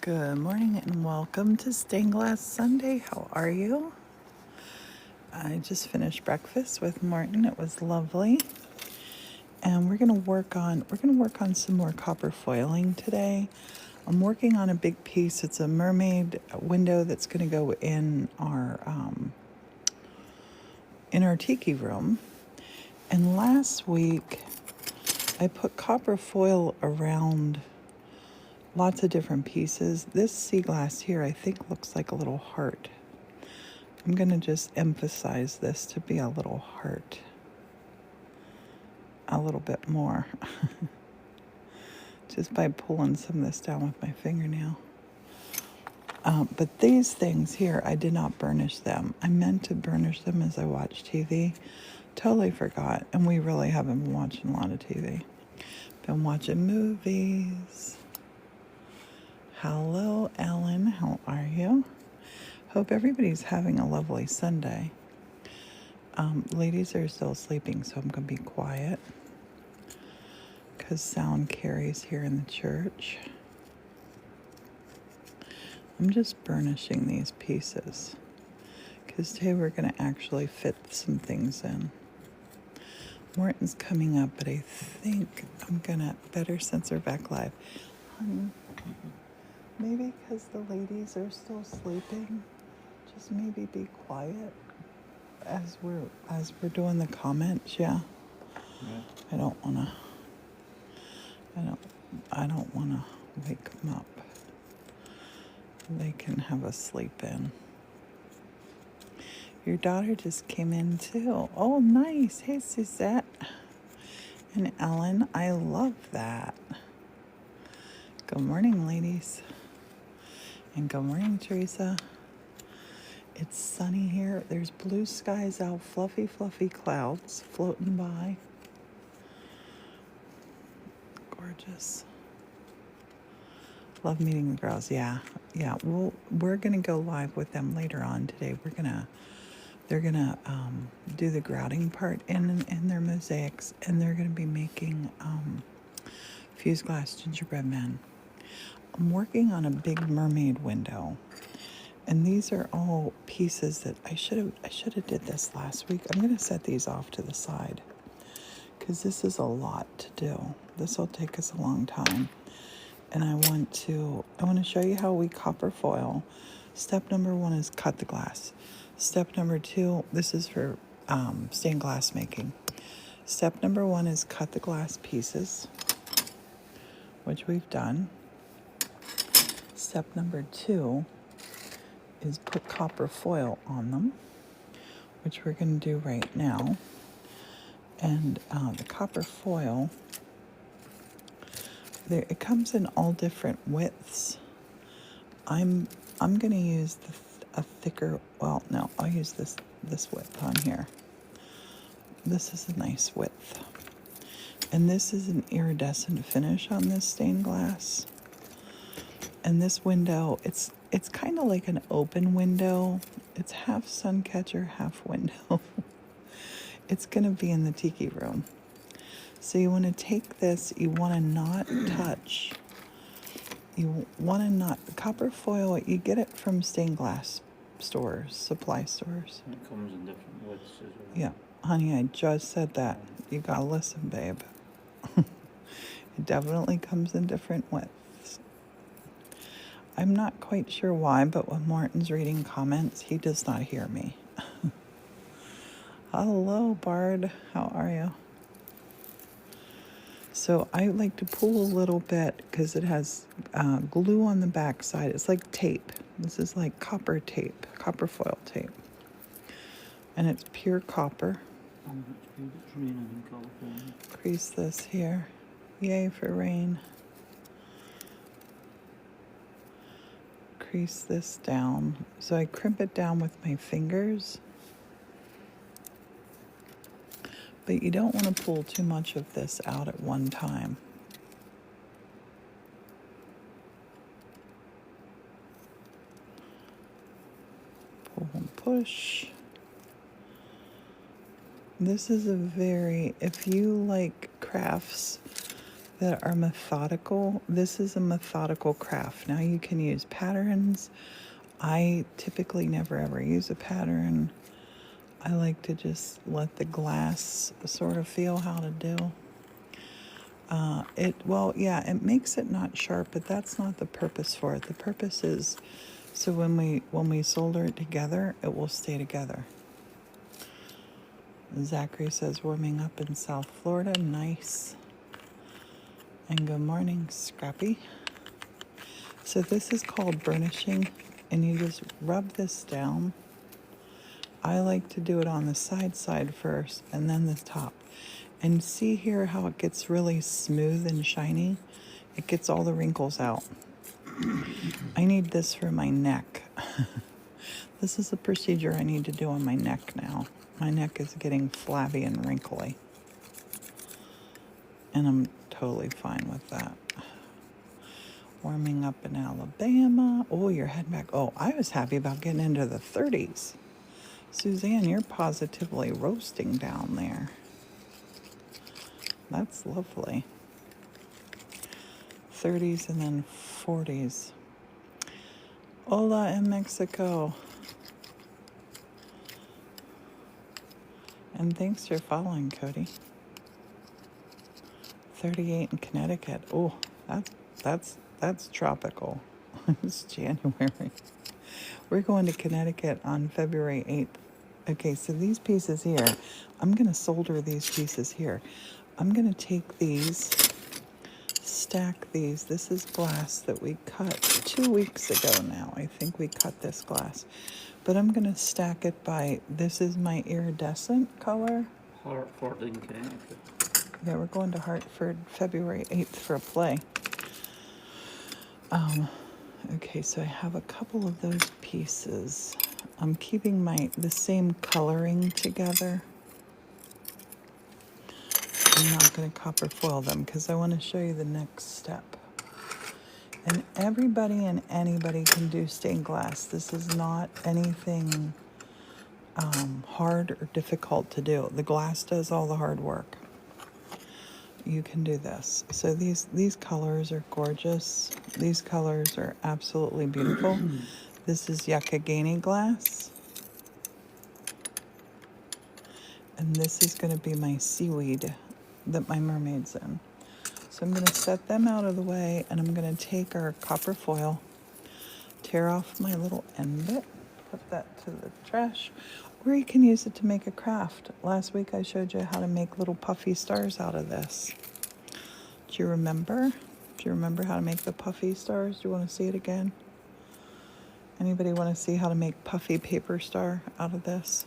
Good morning and welcome to Stained Glass Sunday. How are you? I just finished breakfast with Martin. It was lovely. And we're gonna work on some more copper foiling today. I'm working on a big piece. It's a mermaid window that's gonna go in our tiki room. And last week I put copper foil around lots of different pieces. This sea glass here I think looks like a little heart. I'm going to just emphasize this to be a little heart a little bit more just by pulling some of this down with my fingernail. But these things here, I did not burnish them. I meant to burnish them as I watched TV. Totally forgot. And we really haven't been watching a lot of TV. Been watching movies. Hello, Ellen. How are you? Hope everybody's having a lovely Sunday. Ladies are still sleeping, so I'm going to be quiet because sound carries here in the church. I'm just burnishing these pieces because today we're going to actually fit some things in. Morton's coming up, but I think I'm going to better censor back live. Honey, maybe because the ladies are still sleeping, just maybe be quiet as we're doing the comments. Yeah. I don't want to wake them up. They can have a sleep in. Your daughter just came in too. Oh, nice. Hey, Suzette and Ellen. I love that. Good morning, ladies. And good morning, Teresa. It's sunny here. There's blue skies out, fluffy, fluffy clouds floating by. Gorgeous. Love meeting the girls. Yeah. We're gonna go live with them later on today. They're gonna do the grouting part in their mosaics, and they're gonna be making fused glass gingerbread men. I'm working on a big mermaid window, and these are all pieces that I should have did this last week. I'm gonna set these off to the side because this is a lot to do. This will take us a long time. And I want to show you how we copper foil. Step number 1 is cut the glass. Step number 2, this is for stained glass making. Step number 1 is cut the glass pieces, which we've done. Step number 2 is put copper foil on them, which we're going to do right now. And the copper foil, it comes in all different widths. I'm going to use a thicker, well, no, I'll use this width on here. This is a nice width. And this is an iridescent finish on this stained glass. And this window, it's kind of like an open window. It's half sun catcher, half window. It's going to be in the tiki room. So you want to take this, you want to not touch. You want to not, copper foil, you get it from stained glass stores, supply stores. It comes in different widths as well. Yeah, honey, I just said that. You gotta listen, babe. It definitely comes in different widths. I'm not quite sure why, but when Martin's reading comments, he does not hear me. Hello, Bard. How are you? So I like to pull a little bit because it has glue on the back side. It's like tape. This is like copper tape, copper foil tape. And it's pure copper. It's raining in California. Crease this here. Yay for rain. Crease this down. So I crimp it down with my fingers. But you don't want to pull too much of this out at one time. Pull and push. This is if you like crafts, that are methodical. This is a methodical craft. Now you can use patterns. I typically never ever use a pattern. I like to just let the glass sort of feel how to do. It makes it not sharp, but that's not the purpose for it. The purpose is so when we solder it together, it will stay together. Zachary says warming up in South Florida. Nice. And good morning, Scrappy. So this is called burnishing, and you just rub this down. I like to do it on the side first and then the top. And see here how it gets really smooth and shiny? It gets all the wrinkles out. I need this for my neck. This is a procedure I need to do on my neck now. My neck is getting flabby and wrinkly. And I'm totally fine with that. Warming up in Alabama. Oh, you're heading back. Oh, I was happy about getting into the 30s. Suzanne, you're positively roasting down there. That's lovely. 30s and then 40s. Hola in Mexico. And thanks for following, Cody. 38 in Connecticut. Oh, that's tropical. It's January. We're going to Connecticut on February 8th. Okay, so these pieces here, I'm going to solder these pieces here. I'm going to take these, stack these. This is glass that we cut 2 weeks ago now. I think we cut this glass. But I'm going to stack it by, this is my iridescent color. Hartford in Connecticut. Yeah, we're going to Hartford February 8th for a play. Okay, so I have a couple of those pieces. I'm keeping the same coloring together. I'm not going to copper foil them because I want to show you the next step. And everybody and anybody can do stained glass. This is not anything hard or difficult to do. The glass does all the hard work. You can do this. So these colors are gorgeous. These colors are absolutely beautiful. This is Yakagani glass. And this is going to be my seaweed that my mermaid's in. So I'm going to set them out of the way, and I'm going to take our copper foil, tear off my little end bit, put that to the trash, or you can use it to make a craft. Last week I showed you how to make little puffy stars out of this. Do you remember? Do you remember how to make the puffy stars? Do you want to see it again? Anybody want to see how to make puffy paper star out of this?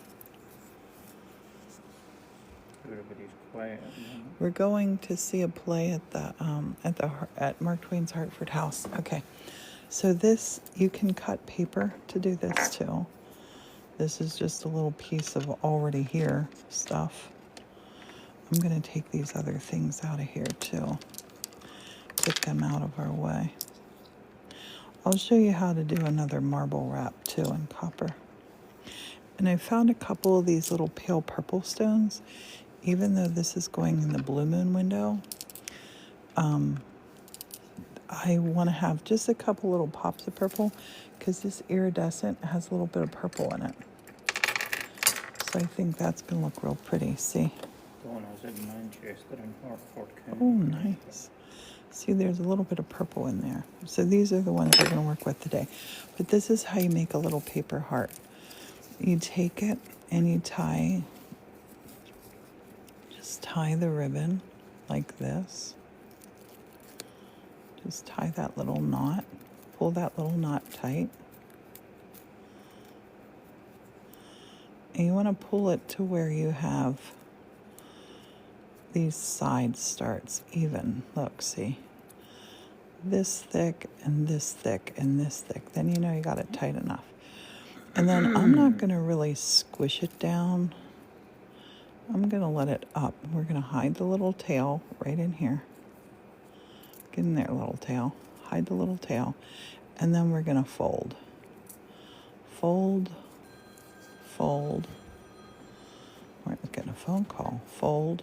Everybody's quiet at the moment. We're going to see a play at Mark Twain's Hartford House. Okay, so this, you can cut paper to do this too. This is just a little piece of already here stuff. I'm going to take these other things out of here too. Get them out of our way. I'll show you how to do another marble wrap too in copper. And I found a couple of these little pale purple stones. Even though this is going in the blue moon window, I want to have just a couple little pops of purple because this iridescent has a little bit of purple in it. So I think that's going to look real pretty. See? Donna's in Manchester in Hartford County. Oh, nice. See, there's a little bit of purple in there. So these are the ones we're going to work with today. But this is how you make a little paper heart. You take it and you tie the ribbon like this. Just tie that little knot. Pull that little knot tight. And you want to pull it to where you have these side starts even. Look, see? This thick and this thick and this thick. Then you know you got it tight enough. And then I'm not going to really squish it down. I'm going to let it up. We're going to hide the little tail right in here. Get in there, little tail. Hide the little tail. And then we're going to fold. Fold. Fold. We're getting a phone call. Fold.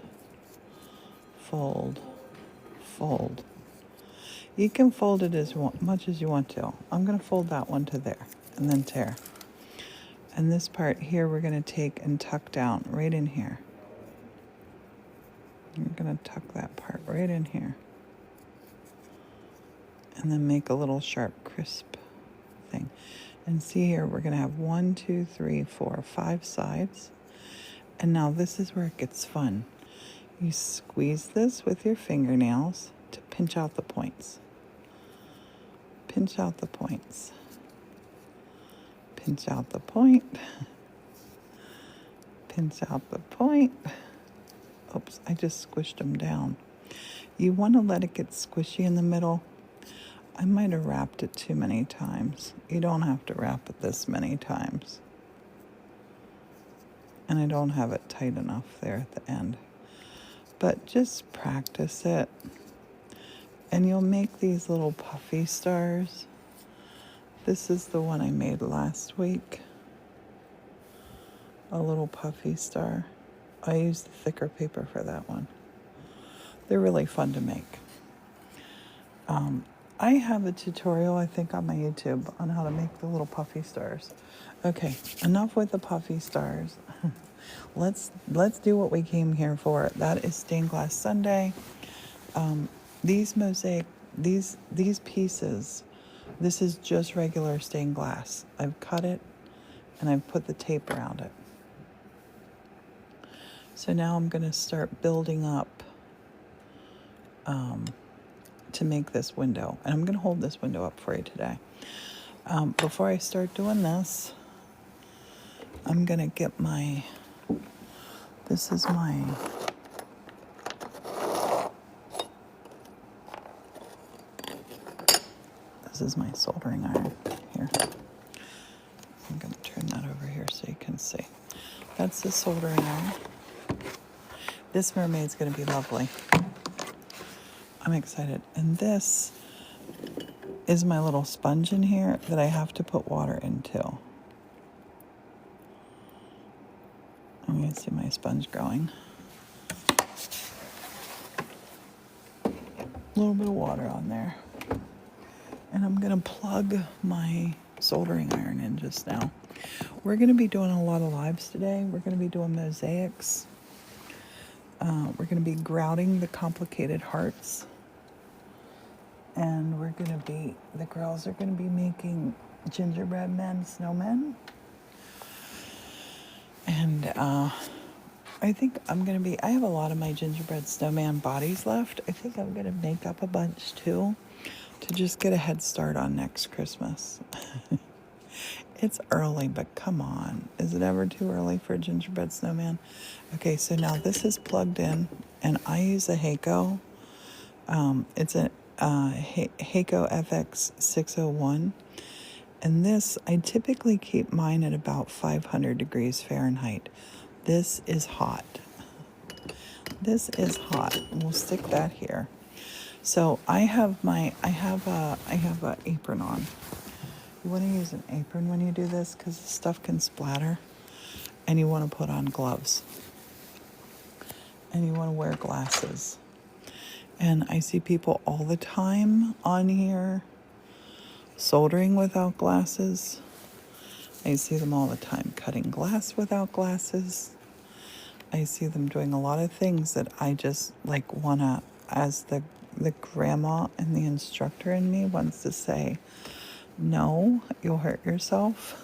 Fold. fold. You can fold it as much as you want to. I'm going to fold that one to there and then tear. And this part here we're going to take and tuck down right in here. We're going to tuck that part right in here. And then make a little sharp, crisp thing. And see here, we're going to have 1, 2, 3, 4, 5 sides. And now this is where it gets fun. You squeeze this with your fingernails to pinch out the points. Pinch out the points. Pinch out the point. Pinch out the point. Oops, I just squished them down. You want to let it get squishy in the middle. I might have wrapped it too many times. You don't have to wrap it this many times. And I don't have it tight enough there at the end. But just practice it. And you'll make these little puffy stars. This is the one I made last week. A little puffy star. I used the thicker paper for that one. They're really fun to make. I have a tutorial, I think, on my YouTube on how to make the little puffy stars. Okay, enough with the puffy stars. Let's do what we came here for. That is stained glass sundae. These mosaic, these pieces, this is just regular stained glass. I've cut it and I've put the tape around it. So now I'm going to start building up to make this window. And I'm going to hold this window up for you today. Before I start doing this, I'm going to get my, this is my soldering iron here. I'm going to turn that over here so you can see. That's the soldering iron. This mermaid's going to be lovely. I'm excited. And this is my little sponge in here that I have to put water into. I'm going to see my sponge growing. A little bit of water on there. And I'm going to plug my soldering iron in just now. We're going to be doing a lot of lives today. We're going to be doing mosaics. We're going to be grouting the complicated hearts. And the girls are going to be making gingerbread men, snowmen. And I think I have a lot of my gingerbread snowman bodies left. I think I'm going to make up a bunch too to just get a head start on next Christmas. It's early, but come on. Is it ever too early for a gingerbread snowman? Okay, so now this is plugged in, and I use a Heiko. It's a Heiko FX601. And this, I typically keep mine at about 500 degrees Fahrenheit. This is hot. This is hot. We'll stick that here. So I have a apron on. You want to use an apron when you do this because the stuff can splatter. And you want to put on gloves. And you want to wear glasses. And I see people all the time on here soldering without glasses. I see them all the time cutting glass without glasses. I see them doing a lot of things that I just wanna, as the grandma and the instructor in me wants to say, no, you'll hurt yourself.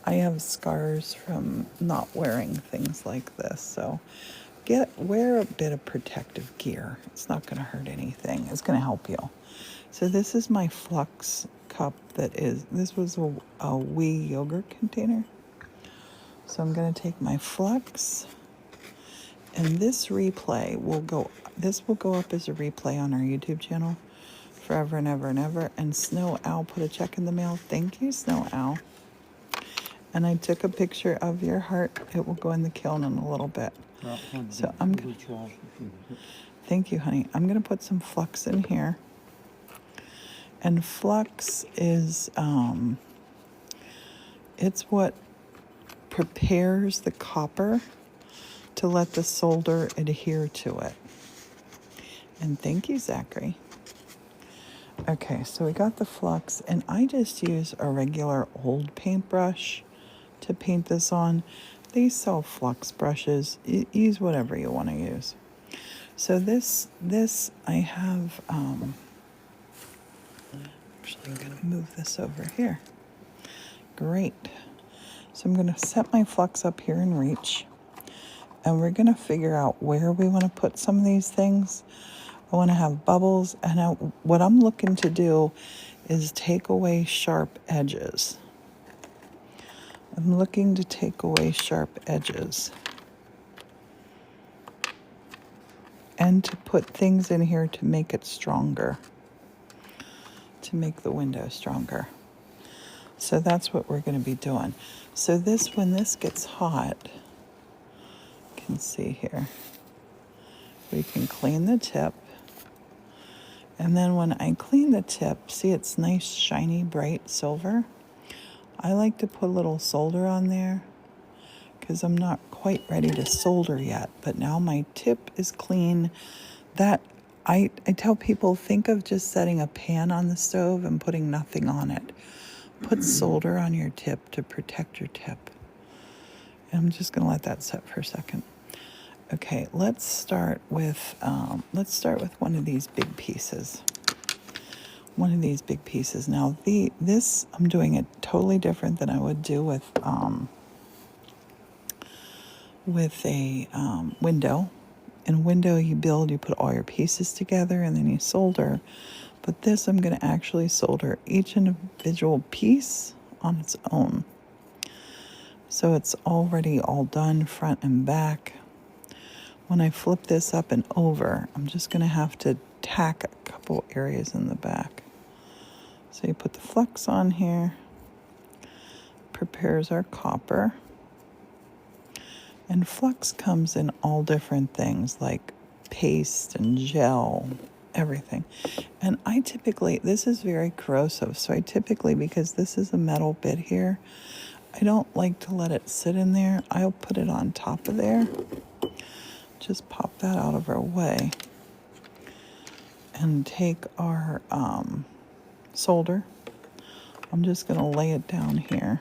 I have scars from not wearing things like this, so wear a bit of protective gear. It's not going to hurt anything. It's going to help you. So this is my flux cup this was a wee yogurt container. So I'm going to take my flux, and this will go up as a replay on our YouTube channel forever and ever and ever. And Snow Owl put a check in the mail. Thank you, Snow Owl. And I took a picture of your heart. It will go in the kiln in a little bit. So thank you, honey. I'm going to put some flux in here. And flux is, it's what prepares the copper to let the solder adhere to it. And thank you, Zachary. Okay, so we got the flux, and I just use a regular old paintbrush to paint this on. They sell flux brushes. Use whatever you want to use. So this I have, actually I'm going to move this over here. Great. So I'm going to set my flux up here in reach, and we're going to figure out where we want to put some of these things. I want to have bubbles, and what I'm looking to do is take away sharp edges. I'm looking to take away sharp edges and to put things in here to make it stronger, to make the window stronger. So that's what we're going to be doing. So this, when this gets hot, you can see here, we can clean the tip. And then when I clean the tip, see it's nice, shiny, bright silver. I like to put a little solder on there because I'm not quite ready to solder yet. But now my tip is clean. That I tell people, think of just setting a pan on the stove and putting nothing on it. Put solder on your tip to protect your tip. And I'm just going to let that set for a second. Okay, let's start with one of these big pieces. One of these big pieces. Now, this I'm doing it totally different than I would do with a window. In window, you put all your pieces together and then you solder. But this, I'm going to actually solder each individual piece on its own. So it's already all done front and back. When I flip this up and over, I'm just going to have to tack a couple areas in the back. So you put the flux on here, prepares our copper. And flux comes in all different things like paste and gel, everything. And I typically, this is very corrosive, so I typically, because this is a metal bit here, I don't like to let it sit in there. I'll put it on top of there. Just pop that out of our way. And take our solder. I'm just going to lay it down here.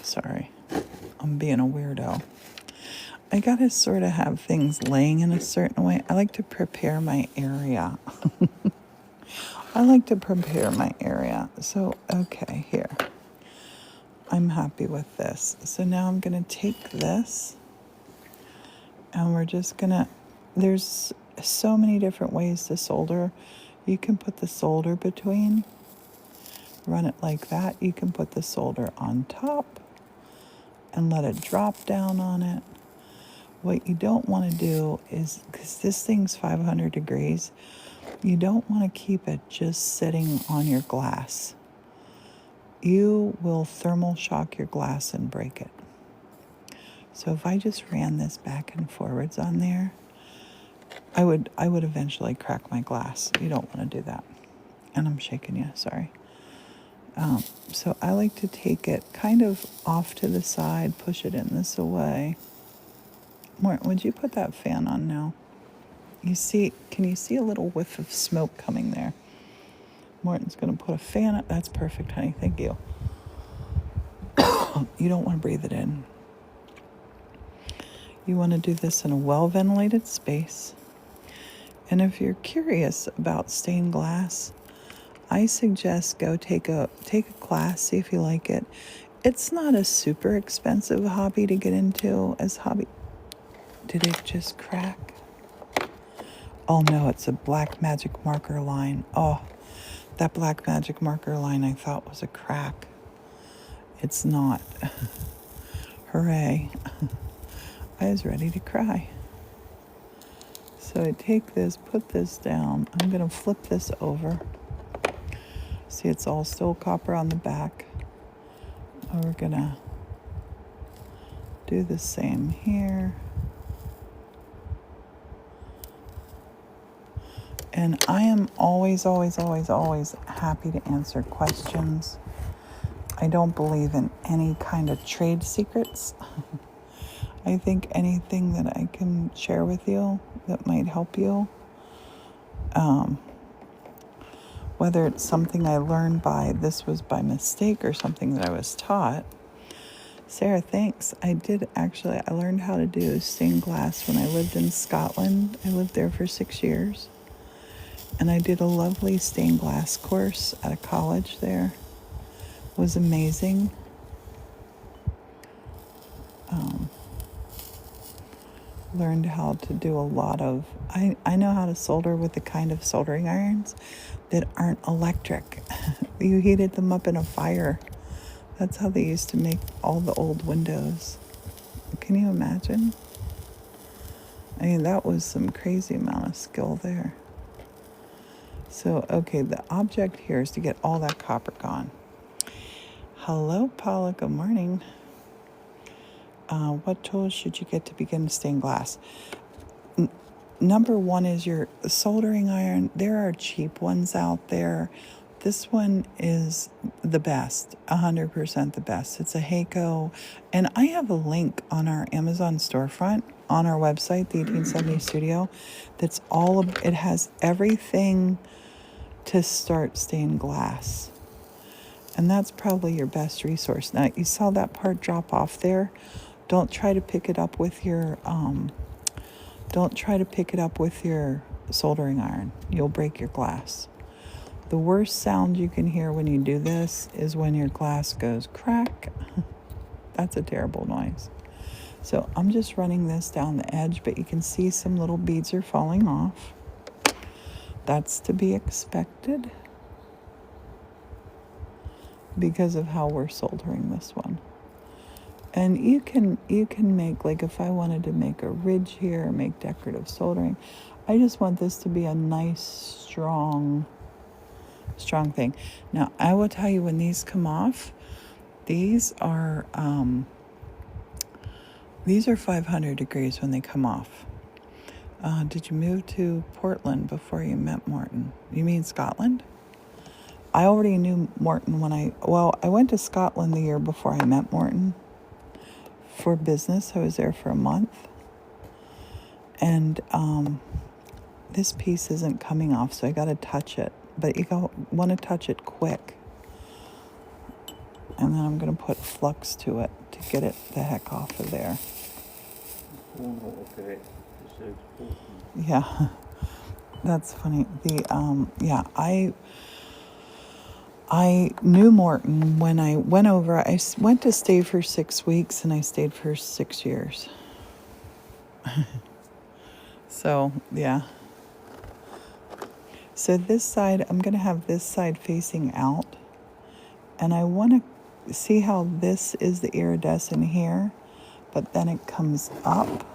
Sorry, I'm being a weirdo. I got to sort of have things laying in a certain way. I like to prepare my area. So, okay, here. I'm happy with this. So now I'm going to take this, and we're just going to, there's so many different ways to solder. You can put the solder between, run it like that. You can put the solder on top and let it drop down on it. What you don't want to do is, because this thing's 500 degrees, you don't want to keep it just sitting on your glass. You will thermal shock your glass and break it. So if I just ran this back and forwards on there, I would eventually crack my glass. You don't want to do that. And I'm shaking you, sorry. So I like to take it kind of off to the side, push it in this away. Morton, would you put that fan on now? Can you see a little whiff of smoke coming there? Morton's going to put a fan up. That's perfect, honey. Thank you. You don't want to breathe it in. You want to do this in a well-ventilated space. And if you're curious about stained glass, I suggest go take a class, see if you like it. It's not a super expensive hobby to get into as hobby. Did it just crack? Oh no, it's a black magic marker line. Oh, that black magic marker line I thought was a crack. It's not. Hooray. I was ready to cry. So I take this, put this down. I'm going to flip this over. See, it's all still copper on the back. And we're going to do the same here. And I am always, always, always, always happy to answer questions. I don't believe in any kind of trade secrets. I think anything that I can share with you that might help you. Whether it's something I learned this was by mistake or something that I was taught. Sarah, thanks. I learned how to do stained glass when I lived in Scotland. I lived there for 6 years. And I did a lovely stained glass course at a college there. It was amazing. Learned how to do a lot of... I know how to solder with the kind of soldering irons that aren't electric. You heated them up in a fire. That's how they used to make all the old windows. Can you imagine? I mean, that was some crazy amount of skill there. So, okay, the object here is to get all that copper gone. Hello, Paula. Good morning. What tools should you get to begin stained glass? Number one is your soldering iron. There are cheap ones out there. This one is the best, 100% the best. It's a Heiko, and I have a link on our Amazon storefront on our website, the 1870 Studio. It has everything to start stained glass, and that's probably your best resource. Now, you saw that part drop off there. Don't try to pick it up with your soldering iron. You'll break your glass. The worst sound you can hear when you do this is when your glass goes crack. That's a terrible noise. So I'm just running this down the edge, but you can see some little beads are falling off. That's to be expected because of how we're soldering this one. And you can make, like if I wanted to make a ridge here, make decorative soldering, I just want this to be a nice, strong thing. Now, I will tell you, when these come off, these are 500 degrees when they come off. Did you move to Portland before you met Morton? You mean Scotland? I already knew Morton I went to Scotland the year before I met Morton for business. I was there for a month. And this piece isn't coming off, so I got to touch it. But you want to touch it quick. And then I'm going to put flux to it to get it the heck off of there. Yeah, that's funny. I knew Morton when I went over. I went to stay for 6 weeks, and I stayed for 6 years. So, yeah. So this side, I'm going to have this side facing out. And I want to see how this is the iridescent here, but then it comes up.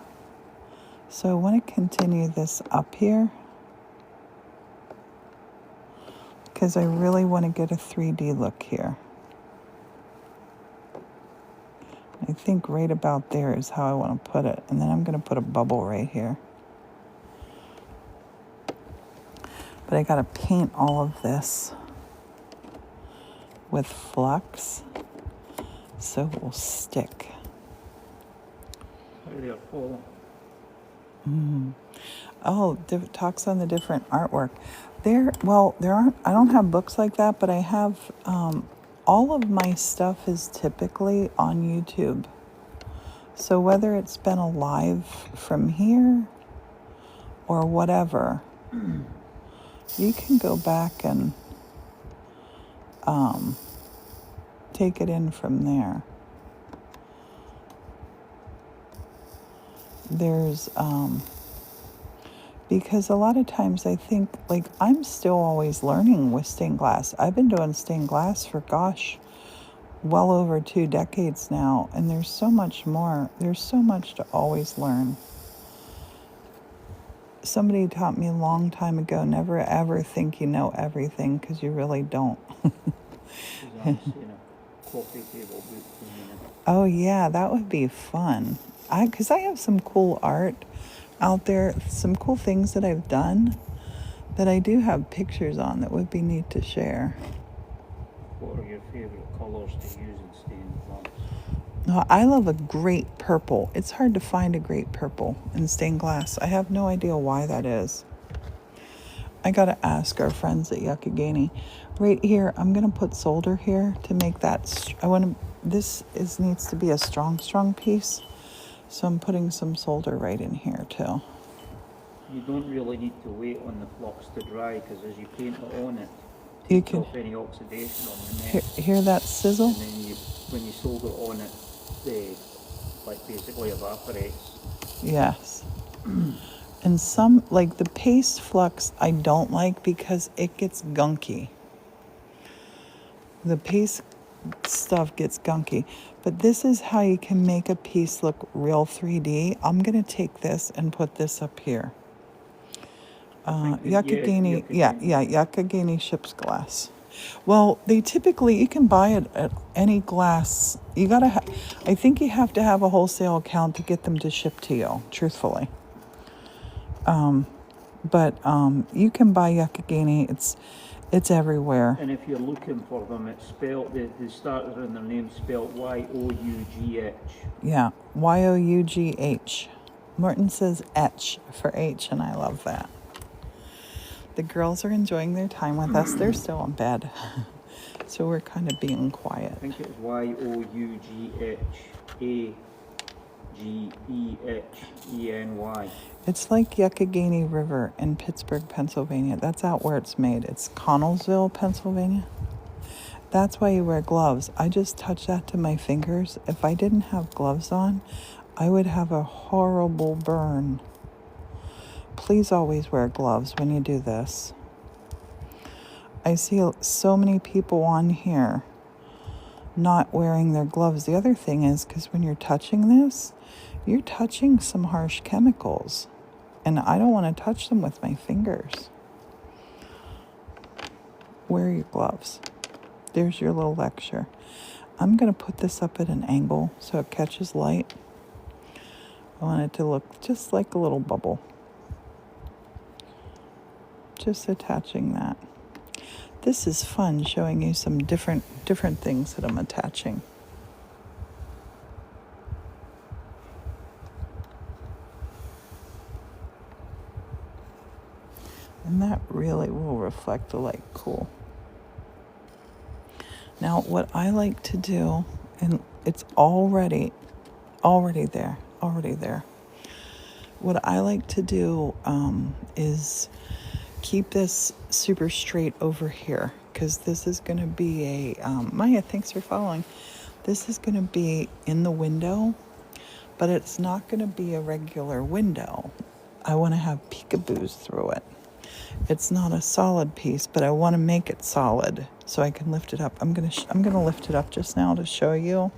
So I want to continue this up here, because I really want to get a 3D look here. I think right about there is how I want to put it. And then I'm going to put a bubble right here. But I got to paint all of this with flux so it will stick. Oh, talks on the different artwork. There aren't, I don't have books like that, but I have, all of my stuff is typically on YouTube. So whether it's been a live from here or whatever, you can go back and take it in from there. There's, because a lot of times I think, like, I'm still always learning with stained glass. I've been doing stained glass for, well over 2 decades now, and there's so much more. There's so much to always learn. Somebody taught me a long time ago, never ever think you know everything, because you really don't. Oh yeah, that would be fun. Because I have some cool art out there, some cool things that I've done that I do have pictures on that would be neat to share. What are your favorite colors to use in stained glass? Oh, I love a great purple. It's hard to find a great purple in stained glass. I have no idea why that is. I gotta ask our friends at Yakagani. Right here, I'm gonna put solder here to make that. I want to. This needs to be a strong piece, so I'm putting some solder right in here too. You don't really need to wait on the flux to dry, because as you paint it on it, You takes can off any oxidation on the net. hear that sizzle. And then when you solder on it, they like basically evaporates. Yes. And some, like the paste flux, I don't like because it gets gunky. The paste stuff gets gunky. But this is how you can make a piece look real 3D. I'm going to take this and put this up here. Yakagani, Yakagani ships glass. Well, they typically, you can buy it at any glass. You gotta, I think you have to have a wholesale account to get them to ship to you, truthfully. But you can buy Yakagani. It's everywhere. And if you're looking for them, it's spelled, the starters in their name spelled Y-O-U-G-H. Yeah, Yough. Morton says etch for H, and I love that. The girls are enjoying their time with us. They're still in bed, so we're kind of being quiet. I think it's Yough-A-G-E-H-E-N-Y. It's like Yakagani River in Pittsburgh, Pennsylvania. That's out where it's made. It's Connellsville, Pennsylvania. That's why you wear gloves. I just touch that to my fingers. If I didn't have gloves on, I would have a horrible burn. Please always wear gloves when you do this. I see so many people on here not wearing their gloves. The other thing is, because when you're touching this, you're touching some harsh chemicals, and I don't want to touch them with my fingers. Wear your gloves. There's your little lecture. I'm going to put this up at an angle so it catches light. I want it to look just like a little bubble. Just attaching that. This is fun, showing you some different things that I'm attaching. And that really will reflect the light cool. Now, what I like to do, and it's already there. What I like to do is keep this super straight over here, because this is going to be a, Maya, thanks for following. This is going to be in the window, but it's not going to be a regular window. I want to have peekaboos through it. It's not a solid piece, but I want to make it solid so I can lift it up. I'm gonna lift it up just now to show you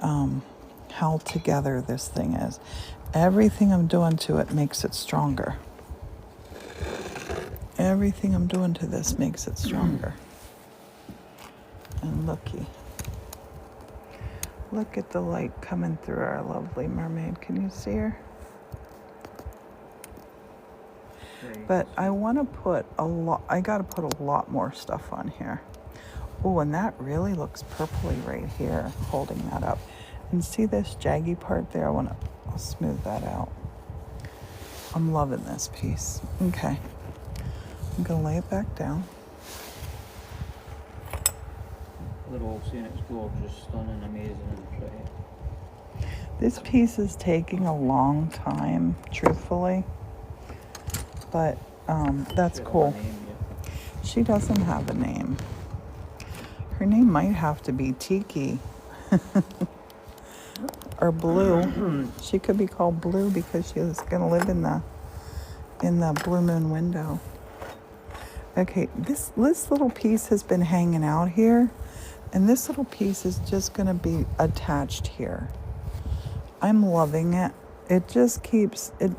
how together this thing is. Everything I'm doing to it makes it stronger. Everything I'm doing to this makes it stronger. And look at the light coming through our lovely mermaid. Can you see her? But I want to put I got to put a lot more stuff on here. Oh, and that really looks purpley right here, holding that up. And see this jaggy part there? I'll smooth that out. I'm loving this piece. Okay. I'm going to lay it back down. They're all saying it's gorgeous, stunning, amazing, and pretty. This piece is taking a long time, truthfully. But that's cool. She doesn't have a name. Her name might have to be Tiki or Blue. She could be called Blue because she's going to live in the blue moon window. Okay, this little piece has been hanging out here, and this little piece is just going to be attached here. I'm loving it. It just keeps it.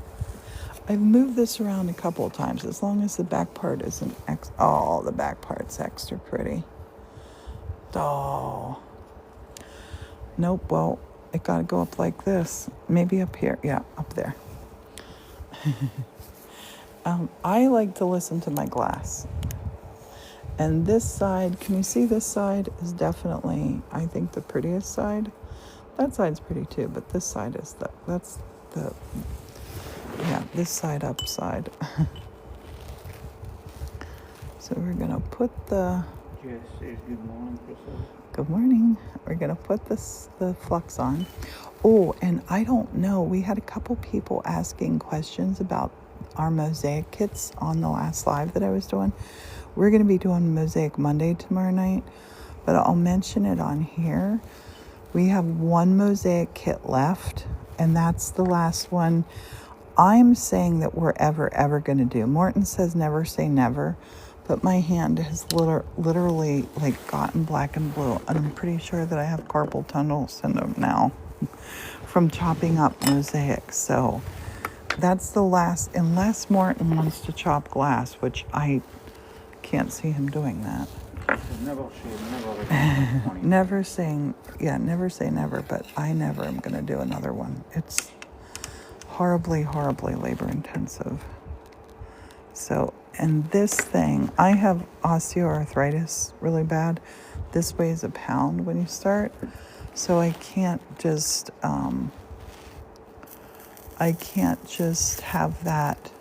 I've moved this around a couple of times, as long as the back part isn't the back part's extra pretty. Oh. Nope, well, it got to go up like this. Maybe up here. Yeah, up there. I like to listen to my glass. And this side, can you see this side is definitely, I think, the prettiest side. That side's pretty too, but this side is that's the, yeah, this side upside. So we're gonna put the, Jess says good morning, Priscilla. good morning. We're gonna put the flux on. Oh, and I don't know, we had a couple people asking questions about our mosaic kits on the last live that I was doing. We're gonna be doing Mosaic Monday tomorrow night, but I'll mention it on here. We have one mosaic kit left, and that's the last one. I'm saying that we're ever going to do. Morton says never say never, but my hand has literally like gotten black and blue, and I'm pretty sure that I have carpal tunnel syndrome now from chopping up mosaics. So that's the last, unless Morton wants to chop glass, which I can't see him doing that. Never say never again. Never saying, yeah, never say never, but I never am going to do another one. It's horribly labor intensive. So, and this thing, I have osteoarthritis really bad. This weighs a pound when you start. So I can't just have that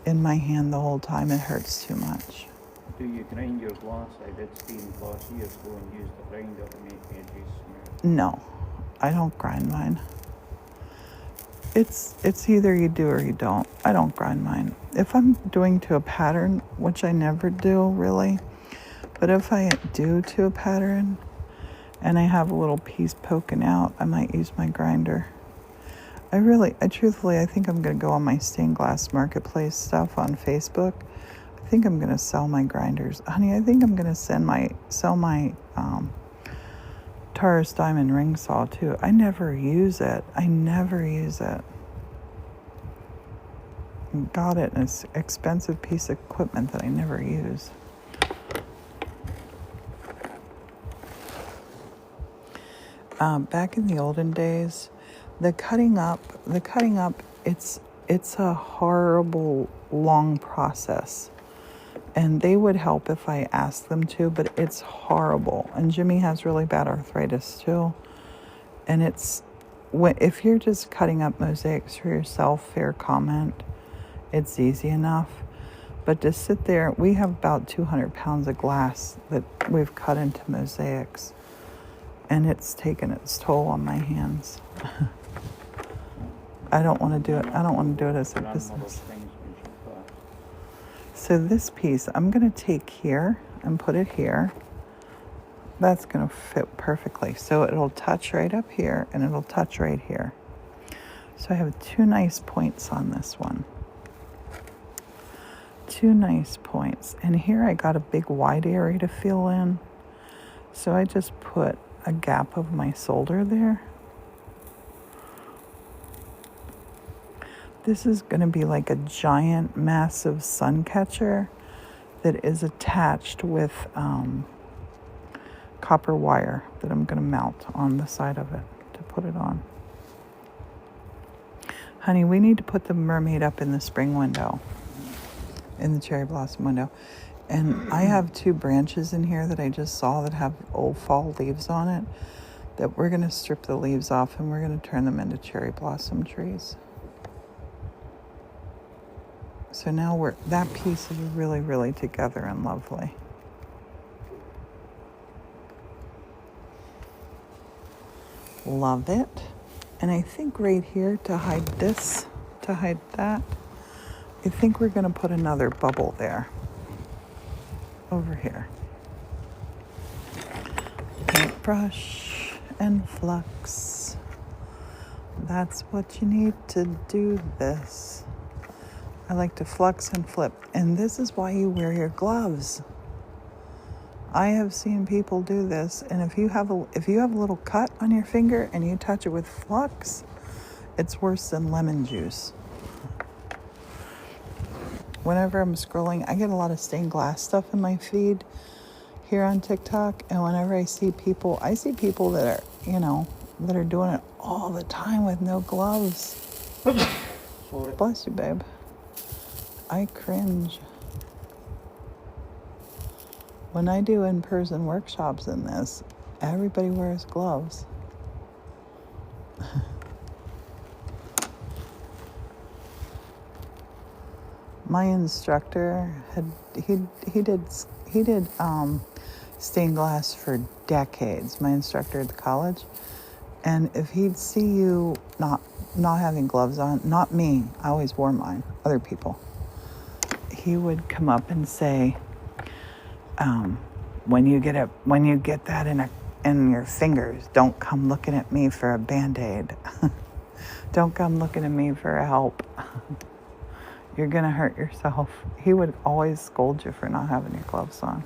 in my hand the whole time. It hurts too much. Do you grind your glass? I did stained glass years ago and used a grinder to make edges smooth. No, I don't grind mine. It's either you do or you don't. I don't grind mine. If I'm doing to a pattern, which I never do really, but if I do to a pattern and I have a little piece poking out, I might use my grinder. I truthfully, I think I'm going to go on my stained glass marketplace stuff on Facebook. I think I'm going to sell my grinders. Honey, I think I'm going to sell my Taurus diamond ring saw too. I never use it. Got it, and it's an expensive piece of equipment that I never use. Back in the olden days, the cutting up, it's a horrible long process. And they would help if I asked them to, but it's horrible. And Jimmy has really bad arthritis too. And if you're just cutting up mosaics for yourself, fair comment, it's easy enough. But to sit there, we have about 200 pounds of glass that we've cut into mosaics. And it's taken its toll on my hands. I don't want to do it. I don't want to do it as a business. So this piece, I'm going to take here and put it here. That's going to fit perfectly. So it'll touch right up here and it'll touch right here. So I have two nice points on this one. Two nice points. And here I got a big wide area to fill in. So I just put a gap of my solder there. This is going to be like a giant, massive sun catcher that is attached with copper wire that I'm going to mount on the side of it to put it on. Honey, we need to put the mermaid up in the spring window, in the cherry blossom window. And I have two branches in here that I just saw that have old fall leaves on it that we're going to strip the leaves off and we're going to turn them into cherry blossom trees. So now that piece is really together and lovely. Love it. And I think right here to hide this, to hide that, I think we're going to put another bubble there. Over here. Paintbrush and flux. That's what you need to do this. I like to flux and flip. And this is why you wear your gloves. I have seen people do this, and if you have a little cut on your finger and you touch it with flux, it's worse than lemon juice. Whenever I'm scrolling, I get a lot of stained glass stuff in my feed here on TikTok, and whenever I see people that are doing it all the time with no gloves. Bless you, babe. I cringe. When I do in-person workshops in this, everybody wears gloves. My instructor he did stained glass for decades. My instructor at the college, and if he'd see you not having gloves on, not me, I always wore mine. Other people, he would come up and say, when you get that in your fingers, don't come looking at me for a Band-Aid. Don't come looking at me for help. You're going to hurt yourself. He would always scold you for not having your gloves on.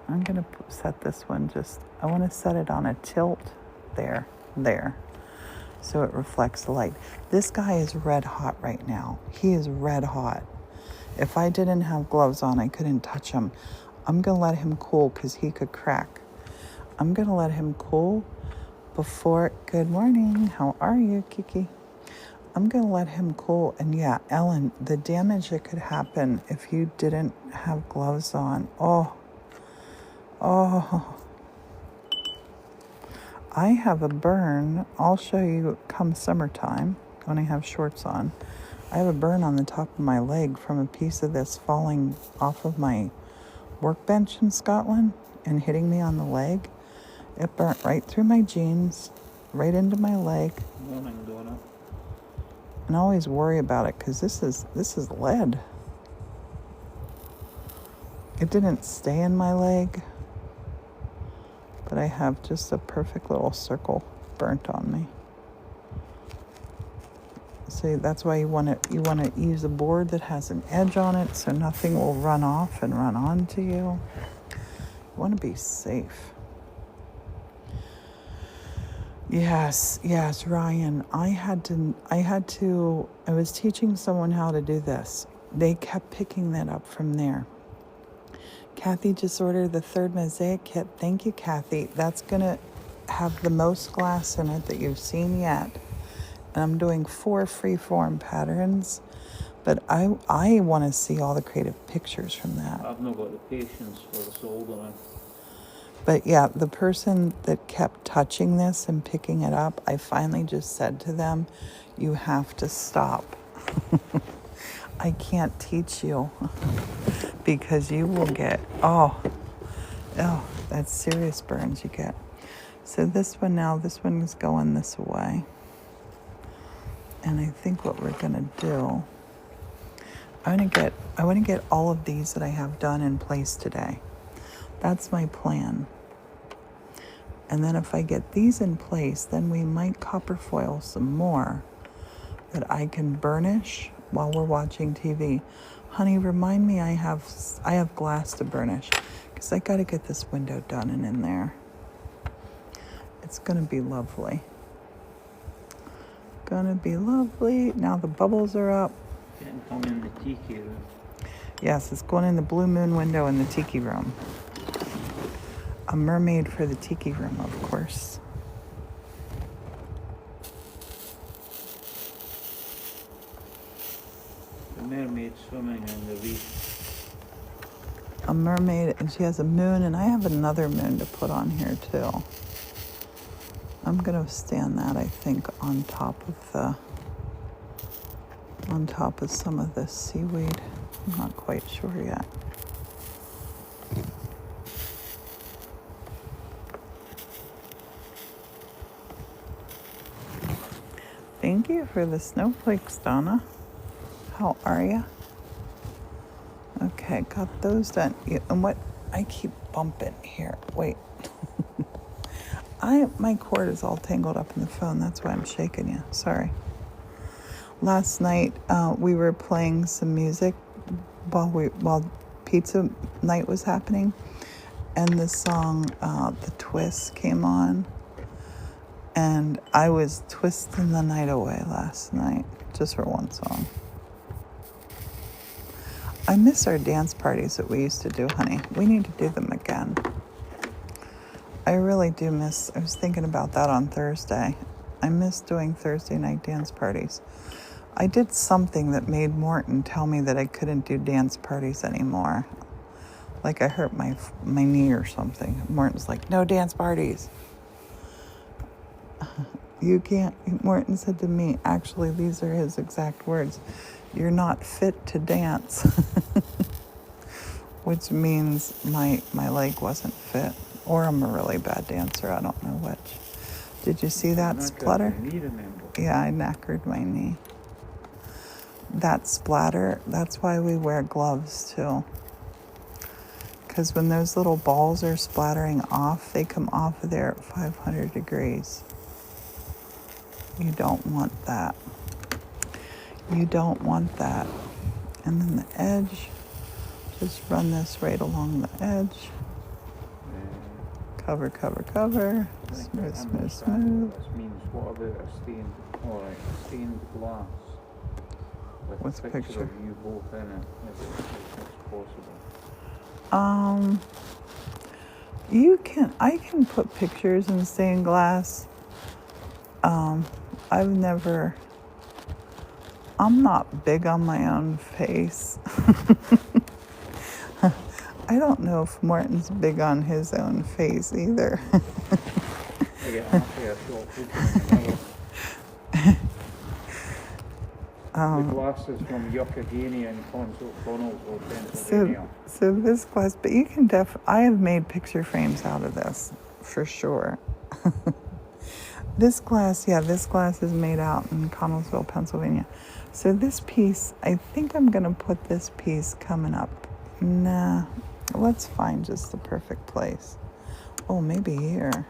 I'm going to set this one I want to set it on a tilt there, so it reflects the light. This guy is red hot right now. He is red hot. If I didn't have gloves on, I couldn't touch him. I'm going to let him cool because he could crack. I'm going to let him cool before... Good morning. How are you, Kiki? I'm going to let him cool. And yeah, Ellen, the damage that could happen if you didn't have gloves on. Oh. I have a burn. I'll show you come summertime when I have shorts on. I have a burn on the top of my leg from a piece of this falling off of my workbench in Scotland and hitting me on the leg. It burnt right through my jeans, right into my leg. Morning, Donna. And I always worry about it because this is lead. It didn't stay in my leg, but I have just a perfect little circle burnt on me. See, that's why you want to use a board that has an edge on it so nothing will run off and run onto you. You want to be safe. Yes, Ryan. I was teaching someone how to do this. They kept picking that up from there. Kathy just ordered the 3rd mosaic kit. Thank you, Kathy. That's going to have the most glass in it that you've seen yet. And I'm doing 4 freeform patterns. But I want to see all the creative pictures from that. I've not got the patience for the soldering. But yeah, the person that kept touching this and picking it up, I finally just said to them, you have to stop. I can't teach you because you will get, that's serious burns you get. So this one is going this way. And I think what we're going to do, I want to get all of these that I have done in place today. That's my plan. And then if I get these in place, then we might copper foil some more that I can burnish while we're watching TV. Honey, remind me I have glass to burnish because I got to get this window done and in there. It's going to be lovely. Gonna be lovely. Now the bubbles are up. Getting hung in the tiki room. Yes, it's going in the blue moon window in the tiki room. A mermaid for the tiki room, of course. The mermaid swimming in the reef. A mermaid, and she has a moon, and I have another moon to put on here too. I'm gonna stand that, I think, on top of some of this seaweed. I'm not quite sure yet. Thank you for the snowflakes, Donna. How are you? Okay, got those done. And what I keep bumping here. Wait. My cord is all tangled up in the phone. That's why I'm shaking you. Sorry. Last night we were playing some music while pizza night was happening, and the song "The Twist" came on, and I was twisting the night away last night just for one song. I miss our dance parties that we used to do, honey. We need to do them again. I really do miss, I was thinking about that on Thursday. I miss doing Thursday night dance parties. I did something that made Morton tell me that I couldn't do dance parties anymore. Like I hurt my knee or something. Morton's like, no dance parties. You can't, Morton said to me, actually, these are his exact words, "You're not fit to dance," which means my leg wasn't fit, or I'm a really bad dancer. I don't know which. Did you see that splatter? Yeah, I knackered my knee. That splatter, that's why we wear gloves too. Because when those little balls are splattering off, they come off of there at 500 degrees. You don't want that. You don't want that. And then the edge, just run this right along the edge. Cover, cover, cover. Smooth, smooth, smooth. This means what about a stained glass with a picture of you both in it, if it's possible. I can put pictures in stained glass. I'm not big on my own face. I don't know if Morton's big on his own face either. The glasses from Yucca-Guinea and Connellsville, Pennsylvania. So this glass, but you can I have made picture frames out of this, for sure. This glass is made out in Connellsville, Pennsylvania. So this piece, I think I'm going to put this piece coming up. Nah, let's find just the perfect place. Oh, maybe here.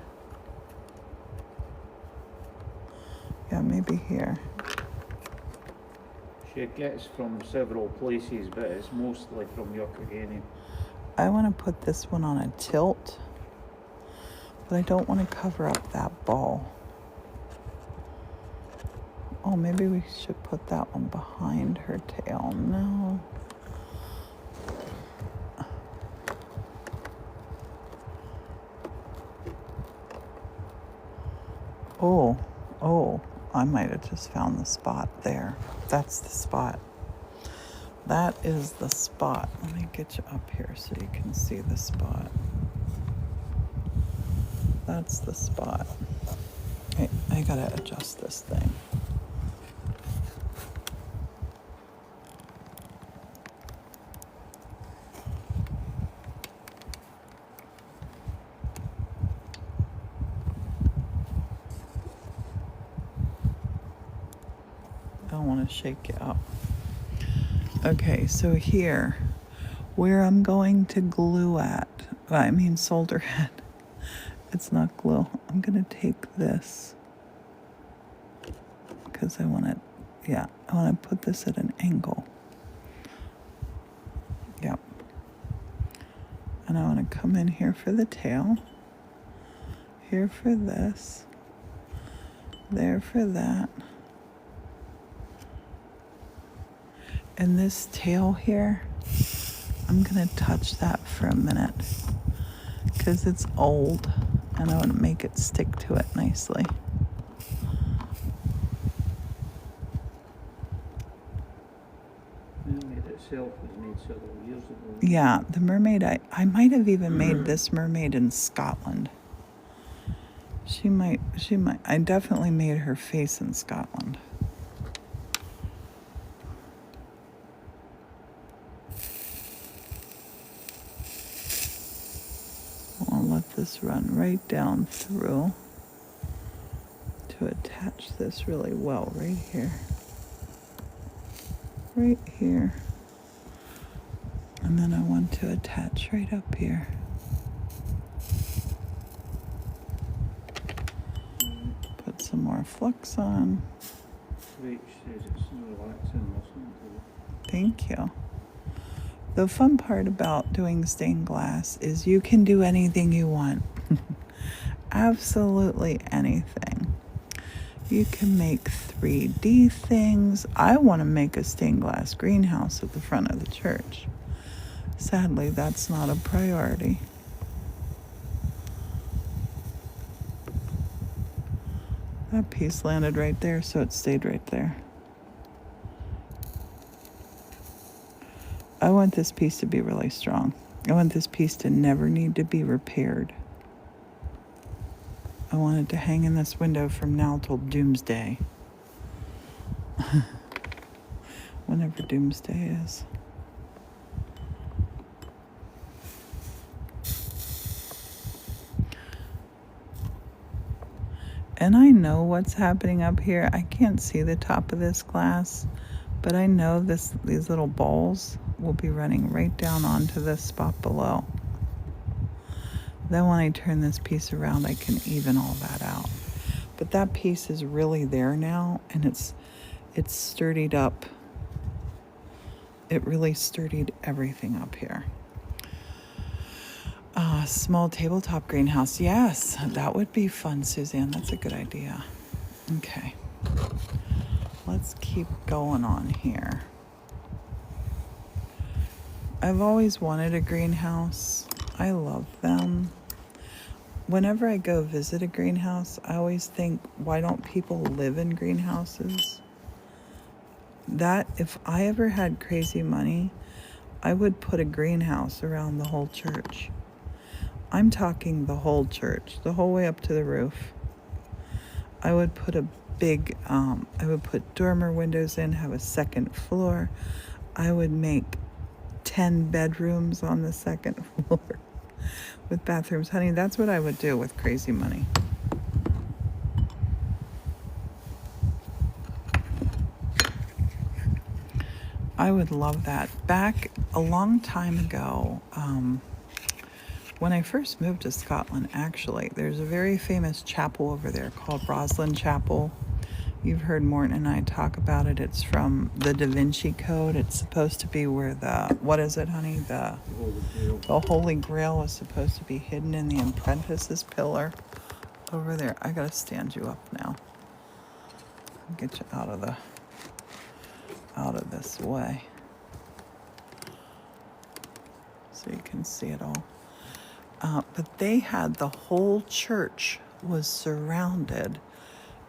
Yeah, maybe here. It gets from several places, but it's mostly from Yucca-Guinea. I want to put this one on a tilt, but I don't want to cover up that ball. Oh, maybe we should put that one behind her tail. No. Oh, I might have just found the spot there. That's the spot. That is the spot. Let me get you up here so you can see the spot. That's the spot. I gotta adjust this thing. I don't want to shake you up. Okay, so here, where I'm going to solder at. It's not glue. I'm going to take this because I want to put this at an angle. Yep. And I want to come in here for the tail, here for this, there for that. And this tail here, I'm going to touch that for a minute because it's old and I want to make it stick to it nicely. The mermaid itself was made several years ago. Yeah, the mermaid, I might have even made this mermaid in Scotland. She might, I definitely made her face in Scotland. I'll let this run right down through to attach this really well right here. Right here. And then I want to attach right up here. Put some more flux on. Rach says it's relaxing listening to it. Thank you. The fun part about doing stained glass is you can do anything you want. Absolutely anything. You can make 3D things. I want to make a stained glass greenhouse at the front of the church. Sadly, that's not a priority. That piece landed right there, so it stayed right there. I want this piece to be really strong. I want this piece to never need to be repaired. I want it to hang in this window from now till doomsday. Whenever doomsday is. And I know what's happening up here. I can't see the top of this glass, but I know these little balls will be running right down onto this spot below. Then when I turn this piece around, I can even all that out. But that piece is really there now, and it's sturdied up. It really sturdied everything up here. Small tabletop greenhouse. Yes, that would be fun, Suzanne. That's a good idea. Okay. Let's keep going on here. I've always wanted a greenhouse. I love them. Whenever I go visit a greenhouse, I always think, why don't people live in greenhouses? That, if I ever had crazy money, I would put a greenhouse around the whole church. I'm talking the whole church, the whole way up to the roof. I would put I would put dormer windows in, have a second floor. I would make 10 bedrooms on the second floor with bathrooms. Honey, that's what I would do with crazy money. I would love that. Back a long time ago, when I first moved to Scotland, actually, there's a very famous chapel over there called Roslin Chapel. You've heard Morton and I talk about it. It's from the Da Vinci Code. It's supposed to be where what is it, honey? The Holy Grail is supposed to be hidden in the apprentice's pillar over there. I gotta stand you up now. Get you out of this way so you can see it all. But they had the whole church was surrounded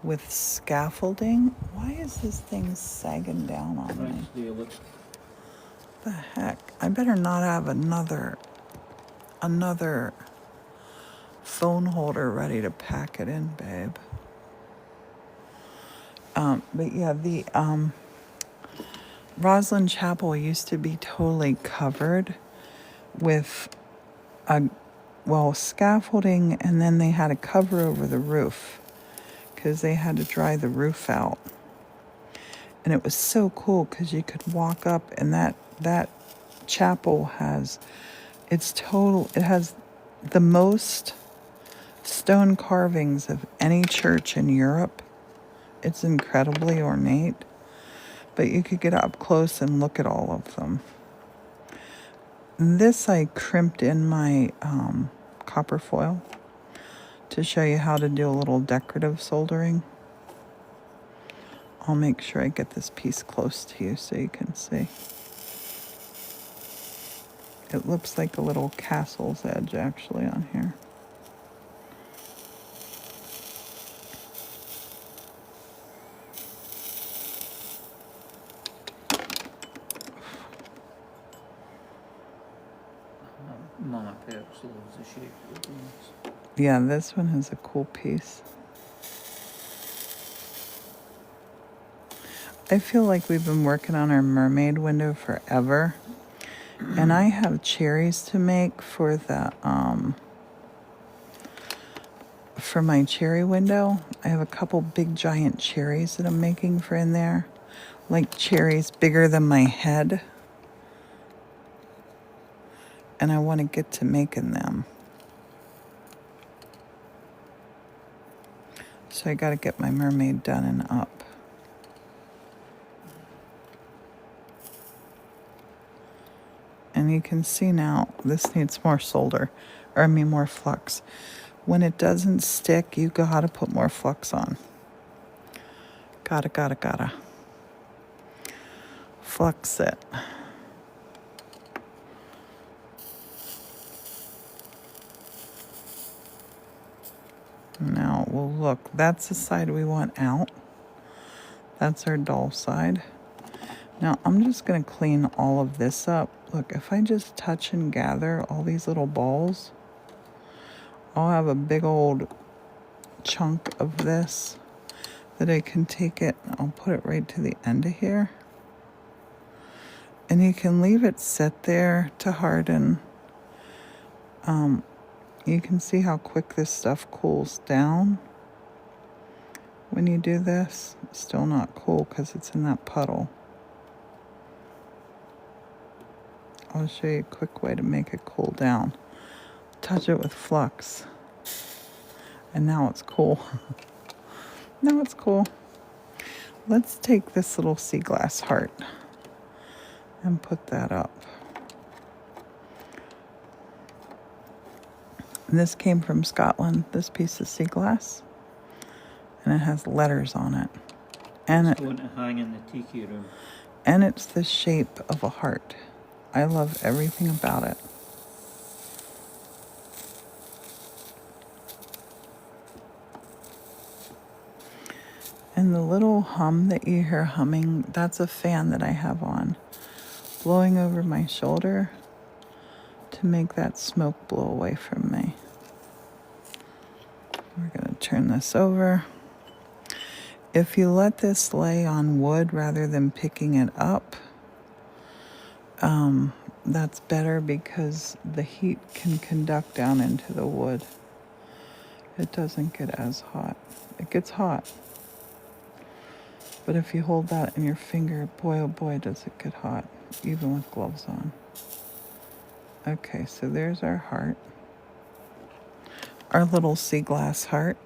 with scaffolding. Why is this thing sagging down on me? What the heck? I better not have another phone holder ready to pack it in, babe. But yeah, the Roslin Chapel used to be totally covered with scaffolding, and then they had a cover over the roof because they had to dry the roof out. And it was so cool because you could walk up, and that chapel has the most stone carvings of any church in Europe. It's incredibly ornate, but you could get up close and look at all of them. This I crimped in my copper foil to show you how to do a little decorative soldering. I'll make sure I get this piece close to you so you can see. It looks like a little castle's edge actually on here. Mama Perks loves the shape of the beans. Yeah, this one has a cool piece. I feel like we've been working on our mermaid window forever. And I have cherries to make for my cherry window. I have a couple big giant cherries that I'm making for in there. Like cherries bigger than my head. And I want to get to making them. So I got to get my mermaid done and up. And you can see now, this needs more more flux. When it doesn't stick, you gotta put more flux on. Gotta. Flux it. Now we'll look. That's the side we want out. That's our dull side. Now I'm just going to clean all of this up. Look, if I just touch and gather all these little balls, I'll have a big old chunk of this that I can take it, I'll put it right to the end of here. And you can leave it sit there to harden. You can see how quick this stuff cools down when you do this. It's still not cool because it's in that puddle. I'll show you a quick way to make it cool down. Touch it with flux. And now it's cool. Now it's cool. Let's take this little sea glass heart and put that up. And this came from Scotland, this piece of sea glass. And it has letters on it. And it's going to hang in the tiki room. And it's the shape of a heart. I love everything about it. And the little hum that you hear humming, that's a fan that I have on, blowing over my shoulder to make that smoke blow away from me. We're going to turn this over. If you let this lay on wood rather than picking it up, that's better because the heat can conduct down into the wood. It doesn't get as hot. It gets hot. But if you hold that in your finger, boy, oh boy, does it get hot, even with gloves on. Okay, so there's our heart. Our little sea glass heart.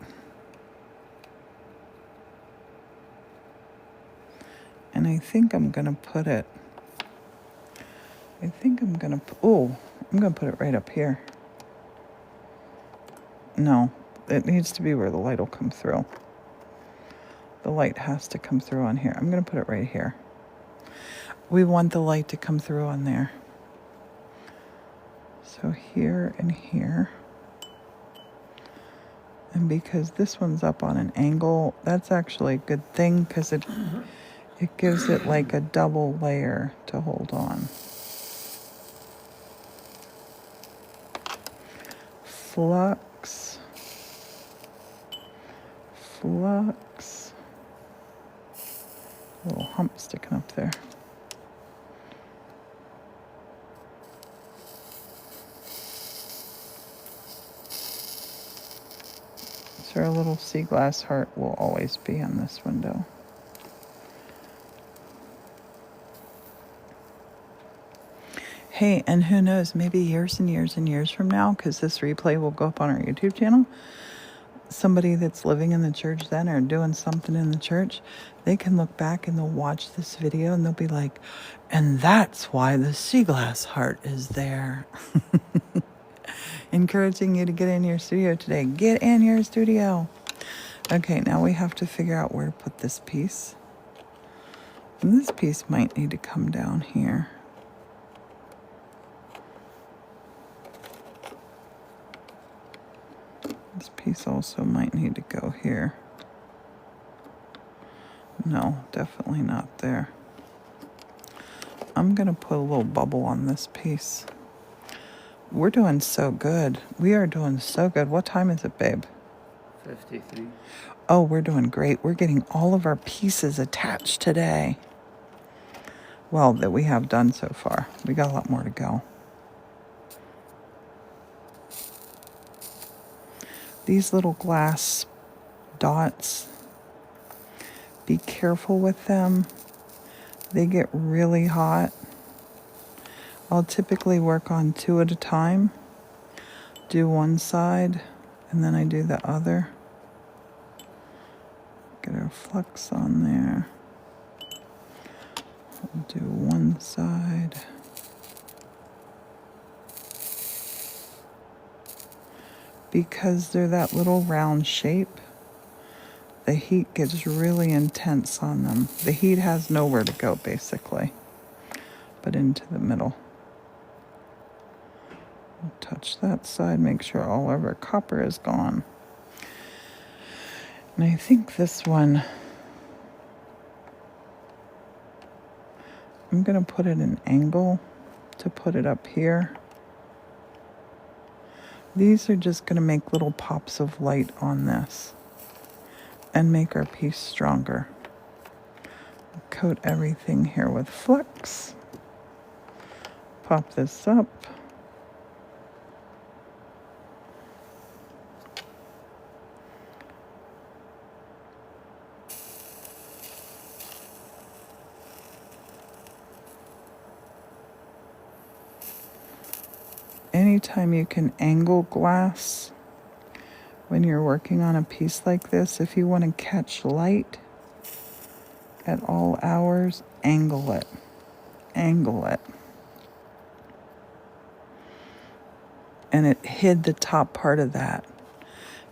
And I think I'm going to put it, I'm going to put it right up here. No, it needs to be where the light will come through. The light has to come through on here. I'm going to put it right here. We want the light to come through on there. So here and here. And because this one's up on an angle, that's actually a good thing because it gives it like a double layer to hold on. Flux. A little hump sticking up there. So our little sea glass heart will always be on this window. Hey, and who knows, maybe years and years and years from now, because this replay will go up on our YouTube channel, somebody that's living in the church then or doing something in the church, they can look back and they'll watch this video and they'll be like, and that's why the sea glass heart is there. Encouraging you to get in your studio today. Get in your studio. Okay, now we have to figure out where to put this piece. And this piece might need to come down here. This piece also might need to go here. No, definitely not there. I'm going to put a little bubble on this piece. We're doing so good. We are doing so good. What time is it, babe? 53. Oh, we're doing great. We're getting all of our pieces attached today. Well, that we have done so far. We got a lot more to go. These little glass dots, be careful with them. They get really hot. I'll typically work on 2 at a time. Do one side, and then I do the other. Get our flux on there. I'll do one side. Because they're that little round shape, the heat gets really intense on them. The heat has nowhere to go, basically, but into the middle. We'll touch that side, make sure all of our copper is gone. And I think this one, I'm going to put it an angle to put it up here. These are just going to make little pops of light on this. and make our piece stronger. Coat everything here with flux. Pop this up. Anytime you can angle glass when you're working on a piece like this, if you want to catch light at all hours, angle it. Angle it. And it hid the top part of that.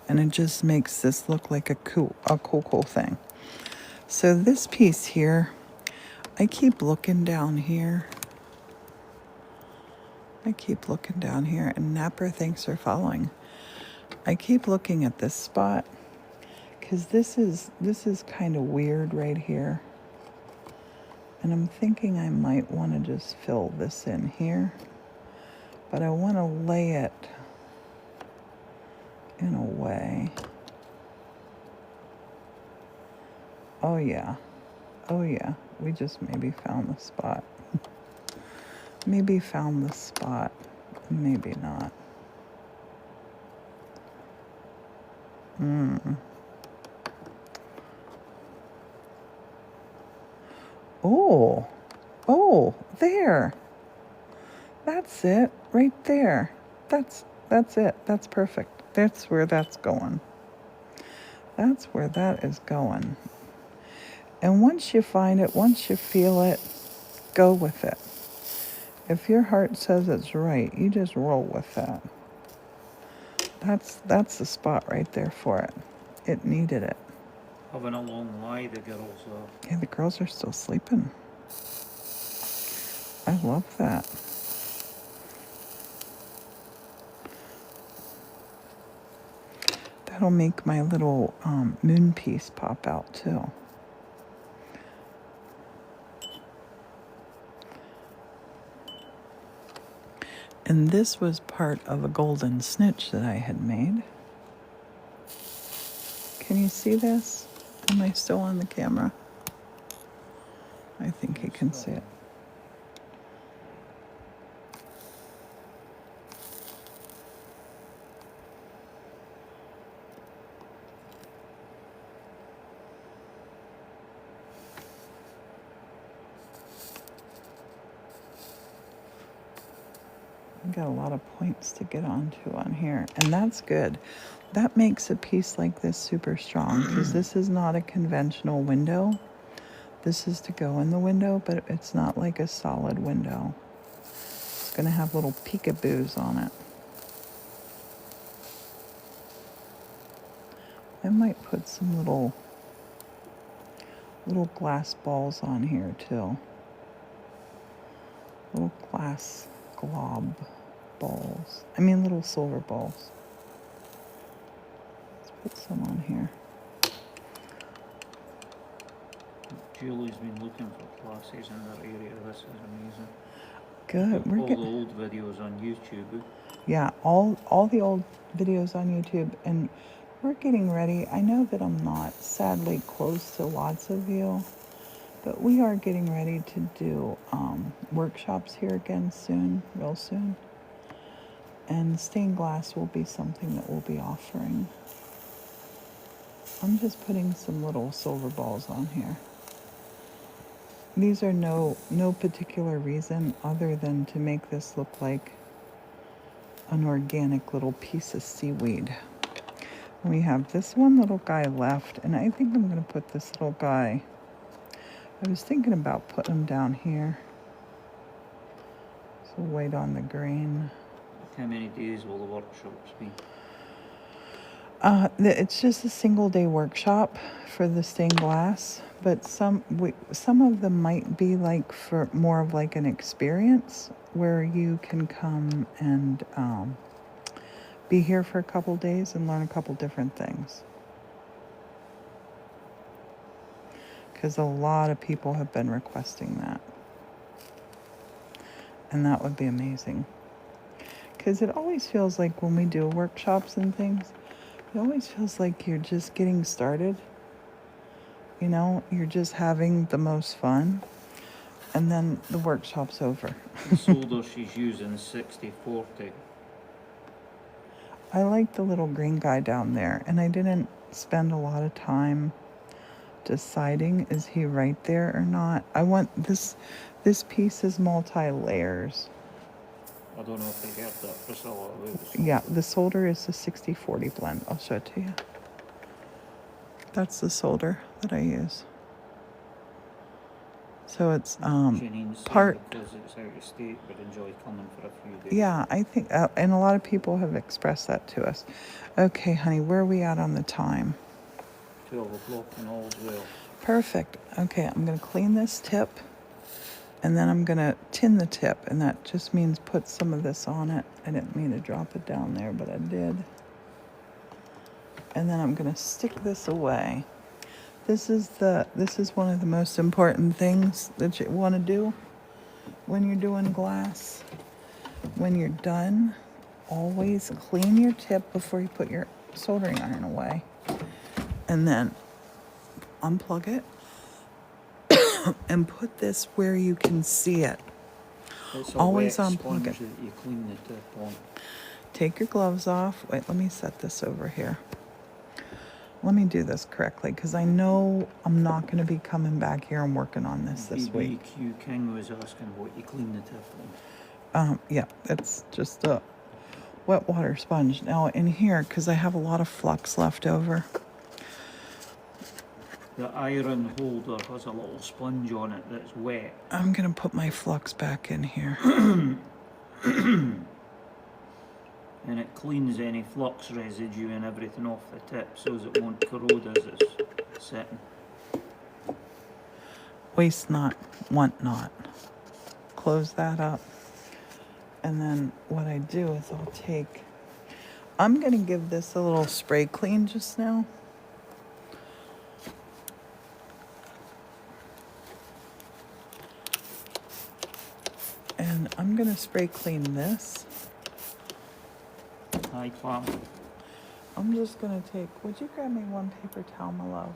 And it just makes this look like a cool thing. So this piece here, I keep looking down here. And Napper, thanks for following. I keep looking at this spot because this is kind of weird right here. And I'm thinking I might want to just fill this in here, but I want to lay it in a way. Oh yeah, we just maybe found the spot. Maybe not. Oh, there. That's it, right there. That's it. That's perfect. That's where that's going. That's where that is going. And once you find it, once you feel it, go with it. If your heart says it's right, you just roll with that. That's the spot right there for it. It needed it. Having a long lie, the girls are. Yeah, the girls are still sleeping. I love that. That'll make my little moon piece pop out too. And this was part of a golden snitch that I had made. Can you see this? Am I still on the camera? I think you can see it. I've got a lot of points to get onto on here, and that's good. That makes a piece like this super strong because this is not a conventional window. This is to go in the window, but it's not like a solid window. It's going to have little peekaboos on it. I might put some little glass balls on here too. Little glass glob balls. I mean little silver balls. Let's put some on here. Julie's been looking for classes in that area. This is amazing. Good. All the old videos on YouTube. Yeah, all the old videos on YouTube, and we're getting ready. I know that I'm not sadly close to lots of you, but we are getting ready to do workshops here again soon, real soon. And stained glass will be something that we'll be offering. I'm just putting some little silver balls on here. These are no particular reason other than to make this look like an organic little piece of seaweed. We have this one little guy left, and I think I'm going to put this little guy. I was thinking about putting him down here. So wait on the green. How many days will the workshops be? It's just a single day workshop for the stained glass, but some of them might be like for more of like an experience where you can come and be here for a couple days and learn a couple different things. Because a lot of people have been requesting that. And that would be amazing. Because it always feels like when we do workshops and things, it always feels like you're just getting started. You know, you're just having the most fun. And then the workshop's over. The solder she's using 60/40. I like the little green guy down there, and I didn't spend a lot of time deciding is he right there or not. I want this piece is multi-layers. I don't know if they get that, Priscilla. Yeah, the solder is the 60/40 blend. I'll show it to you. That's the solder that I use. So it's part because it's out of state, but enjoy coming for a few days. Yeah, I think, and a lot of people have expressed that to us. Okay, honey, where are we at on the time? 12 o'clock and all's well. Perfect. Okay, I'm going to clean this tip, and then I'm going to tin the tip, and that just means put some of this on it. I didn't mean to drop it down there, but I did. And then I'm going to stick this away. This is one of the most important things that you want to do when you're doing glass. When you're done, always clean your tip before you put your soldering iron away. And then unplug it and put this where you can see it. It's a always wet unplug it. sponge that you clean the tip on. Take your gloves off. Wait, let me set this over here. Let me do this correctly, because I know I'm not going to be coming back here and working on this week. BBQ King was asking what you clean the tip on. Yeah, it's just a wet water sponge. Now in here, because I have a lot of flux left over. The iron holder has a little sponge on it that's wet. I'm going to put my flux back in here. And it cleans any flux residue and everything off the tip so as it won't corrode as it's setting. Waste not, want not. Close that up. And then what I do is I'm going to give this a little spray clean just now. And I'm going to spray clean this. Hi, Clam. I'm just going to would you grab me one paper towel, my love?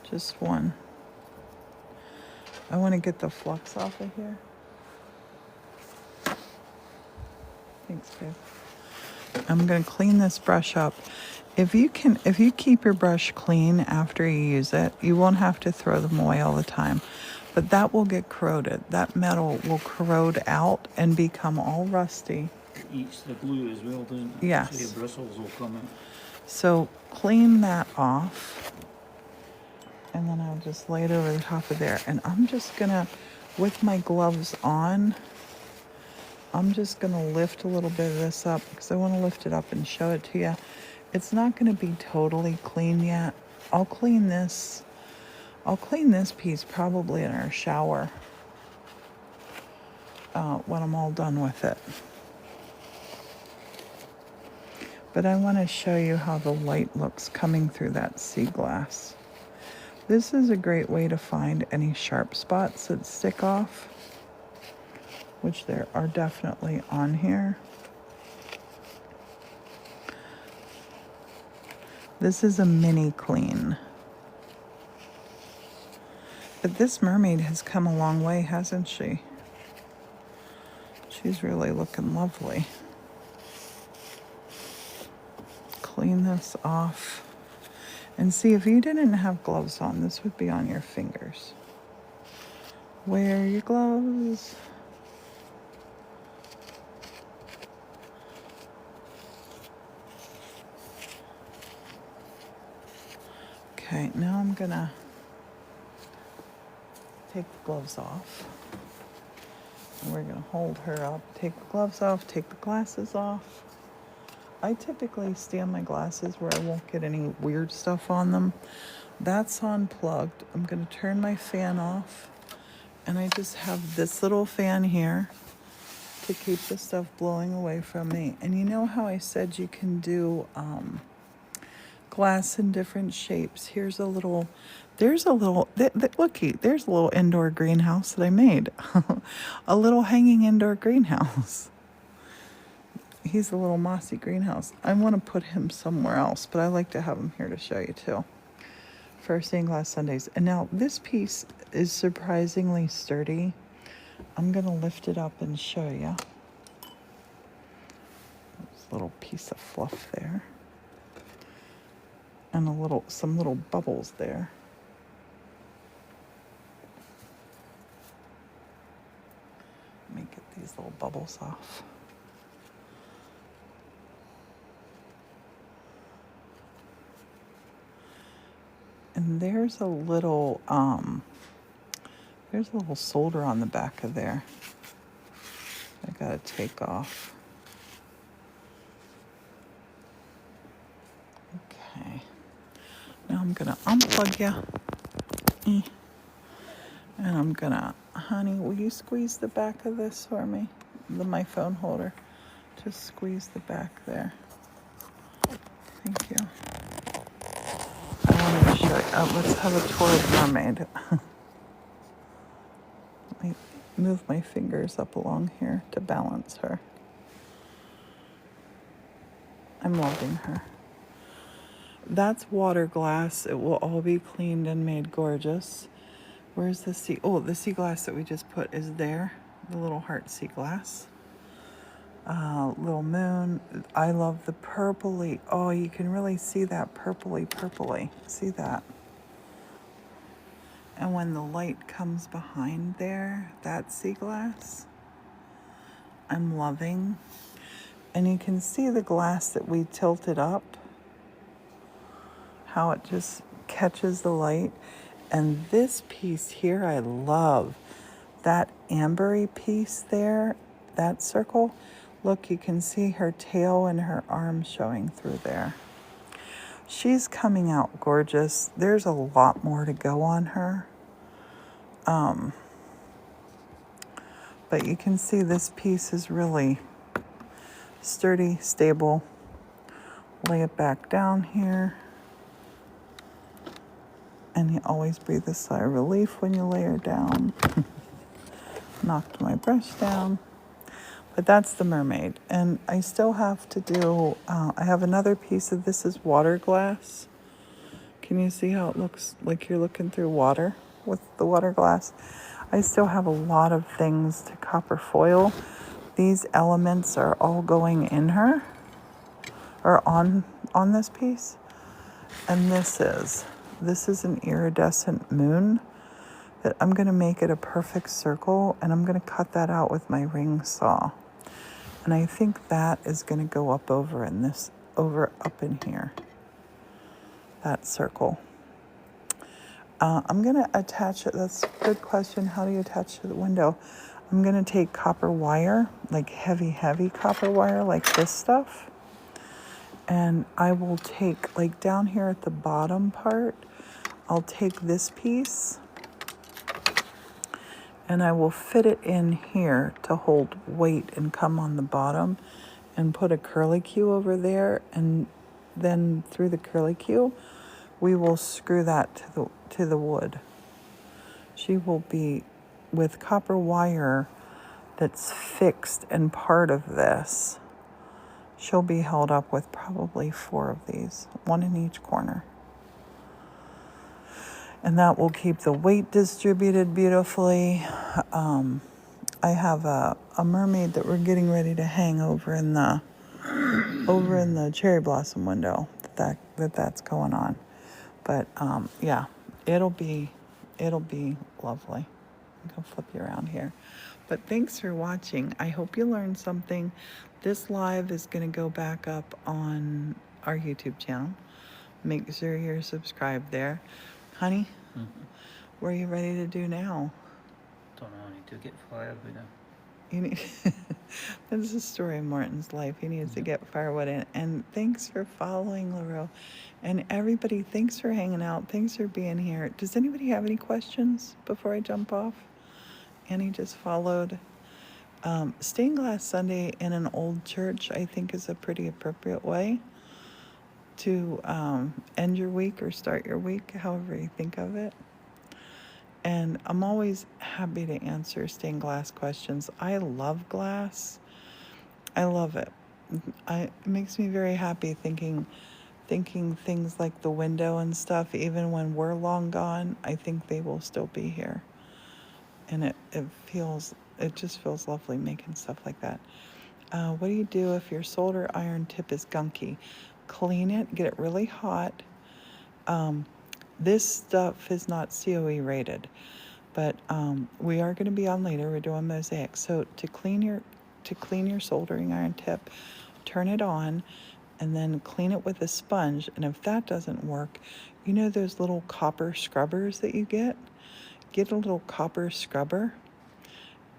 Just one. I want to get the flux off of here. Thanks, babe. I'm going to clean this brush up. If you keep your brush clean after you use it, you won't have to throw them away all the time. But that will get corroded. That metal will corrode out and become all rusty. It eats the glue as well, doesn't it? Yes. So your bristles will come in. So clean that off. And then I'll just lay it over the top of there. And I'm just going to, with my gloves on, I'm just going to lift a little bit of this up because I want to lift it up and show it to you. It's not going to be totally clean yet. I'll clean this piece probably in our shower when I'm all done with it. But I want to show you how the light looks coming through that sea glass. This is a great way to find any sharp spots that stick off, which there are definitely on here. This is a mini clean. But this mermaid has come a long way, hasn't she? She's really looking lovely. Clean this off. And see, if you didn't have gloves on, this would be on your fingers. Wear your gloves. Okay, now I'm gonna take the gloves off. And we're gonna hold her up. Take the gloves off, take the glasses off. I typically stand my glasses where I won't get any weird stuff on them. That's unplugged. I'm gonna turn my fan off. And I just have this little fan here to keep the stuff blowing away from me. And you know how I said you can do glass in different shapes? Looky, there's a little indoor greenhouse that I made. A little hanging indoor greenhouse. He's a little mossy greenhouse. I want to put him somewhere else, but I like to have him here to show you too. for stained glass Sundays. And now this piece is surprisingly sturdy. I'm gonna lift it up and show you. There's a little piece of fluff there. And some little bubbles there. Let me get these little bubbles off. And there's a little solder on the back of there. I gotta take off. Okay. Now I'm gonna unplug you. And I'm gonna, honey, will you squeeze the back of this for me? My phone holder. Just squeeze the back there. Thank you. I wanted to show you. Let's have a tour of Mermaid. Let me move my fingers up along here to balance her. I'm loving her. That's water glass. It will all be cleaned and made gorgeous. Where's the sea? Oh, the sea glass that we just put is there. The little heart sea glass. Little moon. I love the purpley. Oh, you can really see that purpley. See that? And when the light comes behind there, that sea glass, I'm loving. And you can see the glass that we tilted up, how it just catches the light. And this piece here, I love. That ambery piece there, that circle. Look, you can see her tail and her arms showing through there. She's coming out gorgeous. There's a lot more to go on her. But you can see this piece is really sturdy, stable. Lay it back down here. And you always breathe a sigh of relief when you lay her down. Knocked my brush down. But that's the mermaid. And I still have to do, I have another piece of this is water glass. Can you see how it looks like you're looking through water with the water glass? I still have a lot of things to copper foil. These elements are all going in her, or on this piece. And this is an iridescent moon that I'm gonna make it a perfect circle, and I'm gonna cut that out with my ring saw. And I think that is gonna go up up in here, that circle. I'm gonna attach it, that's a good question, how do you attach to the window? I'm gonna take copper wire, like heavy copper wire, like this stuff. And I will take, like down here at the bottom part, I'll take this piece and I will fit it in here to hold weight and come on the bottom and put a curlicue over there, and then through the curlicue, we will screw that to the wood. She will be with copper wire that's fixed and part of this. She'll be held up with probably 4 of these, 1 in each corner. And that will keep the weight distributed beautifully. I have a mermaid that we're getting ready to hang over in the cherry blossom window. That's going on. But yeah, it'll be lovely. I'm gonna flip you around here. But thanks for watching. I hope you learned something. This live is gonna go back up on our YouTube channel. Make sure you're subscribed there. Honey, what are you ready to do now? Don't know, I need to get firewood in. You need this is the story of Martin's life. He needs to get firewood in. And thanks for following, LaRue. And everybody, thanks for hanging out. Thanks for being here. Does anybody have any questions before I jump off? Annie just followed. Stained glass Sunday in an old church, I think, is a pretty appropriate way to end your week or start your week, however you think of it. And I'm always happy to answer stained glass questions. I love glass. I love it. It makes me very happy thinking thinking things like the window and stuff, even when we're long gone, I think they will still be here. And it just feels lovely making stuff like that. What do you do if your solder iron tip is gunky? Clean it, get it really hot. This stuff is not COE rated, but we are going to be on later. We're doing mosaic. So to clean your soldering iron tip, turn it on, and then clean it with a sponge. And if that doesn't work, you know those little copper scrubbers that you get? Get a little copper scrubber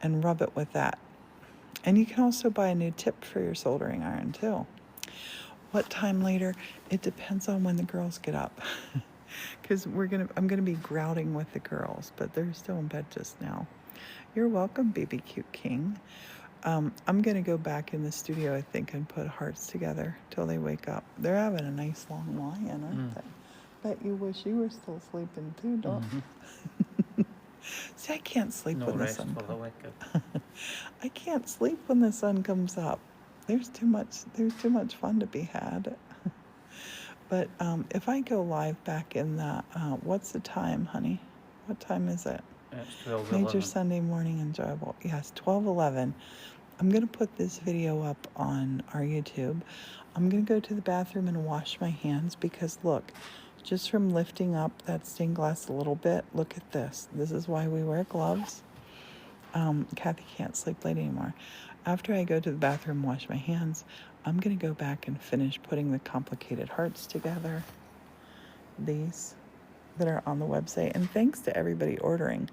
and rub it with that. And you can also buy a new tip for your soldering iron too. What time later? It depends on when the girls get up. Because I'm gonna be grouting with the girls, but they're still in bed just now. You're welcome, baby cute king. I'm gonna go back in the studio, I think, and put hearts together till they wake up. They're having a nice long lie-in, aren't they? Bet you wish you were still sleeping too, don't you? See, I can't sleep when the sun comes up. I can't sleep when the sun comes up. There's too much fun to be had. But if I go live back in the, what's the time, honey? What time is it? It's 12:11. Made your Sunday morning enjoyable. Yes, 12:11. I'm going to put this video up on our YouTube. I'm going to go to the bathroom and wash my hands because look, just from lifting up that stained glass a little bit, look at this. This is why we wear gloves. Kathy can't sleep late anymore. After I go to the bathroom and wash my hands, I'm going to go back and finish putting the complicated hearts together. These that are on the website. And thanks to everybody ordering.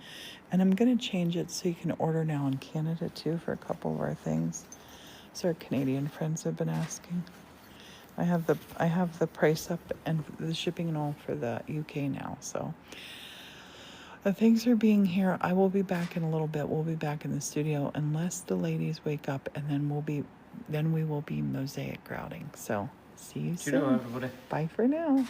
And I'm going to change it so you can order now in Canada too for a couple of our things. So our Canadian friends have been asking. I have the price up and the shipping and all for the UK now. So thanks for being here. I will be back in a little bit. We'll be back in the studio unless the ladies wake up, and then we will be mosaic grouting. So see you soon. Everybody. Bye for now.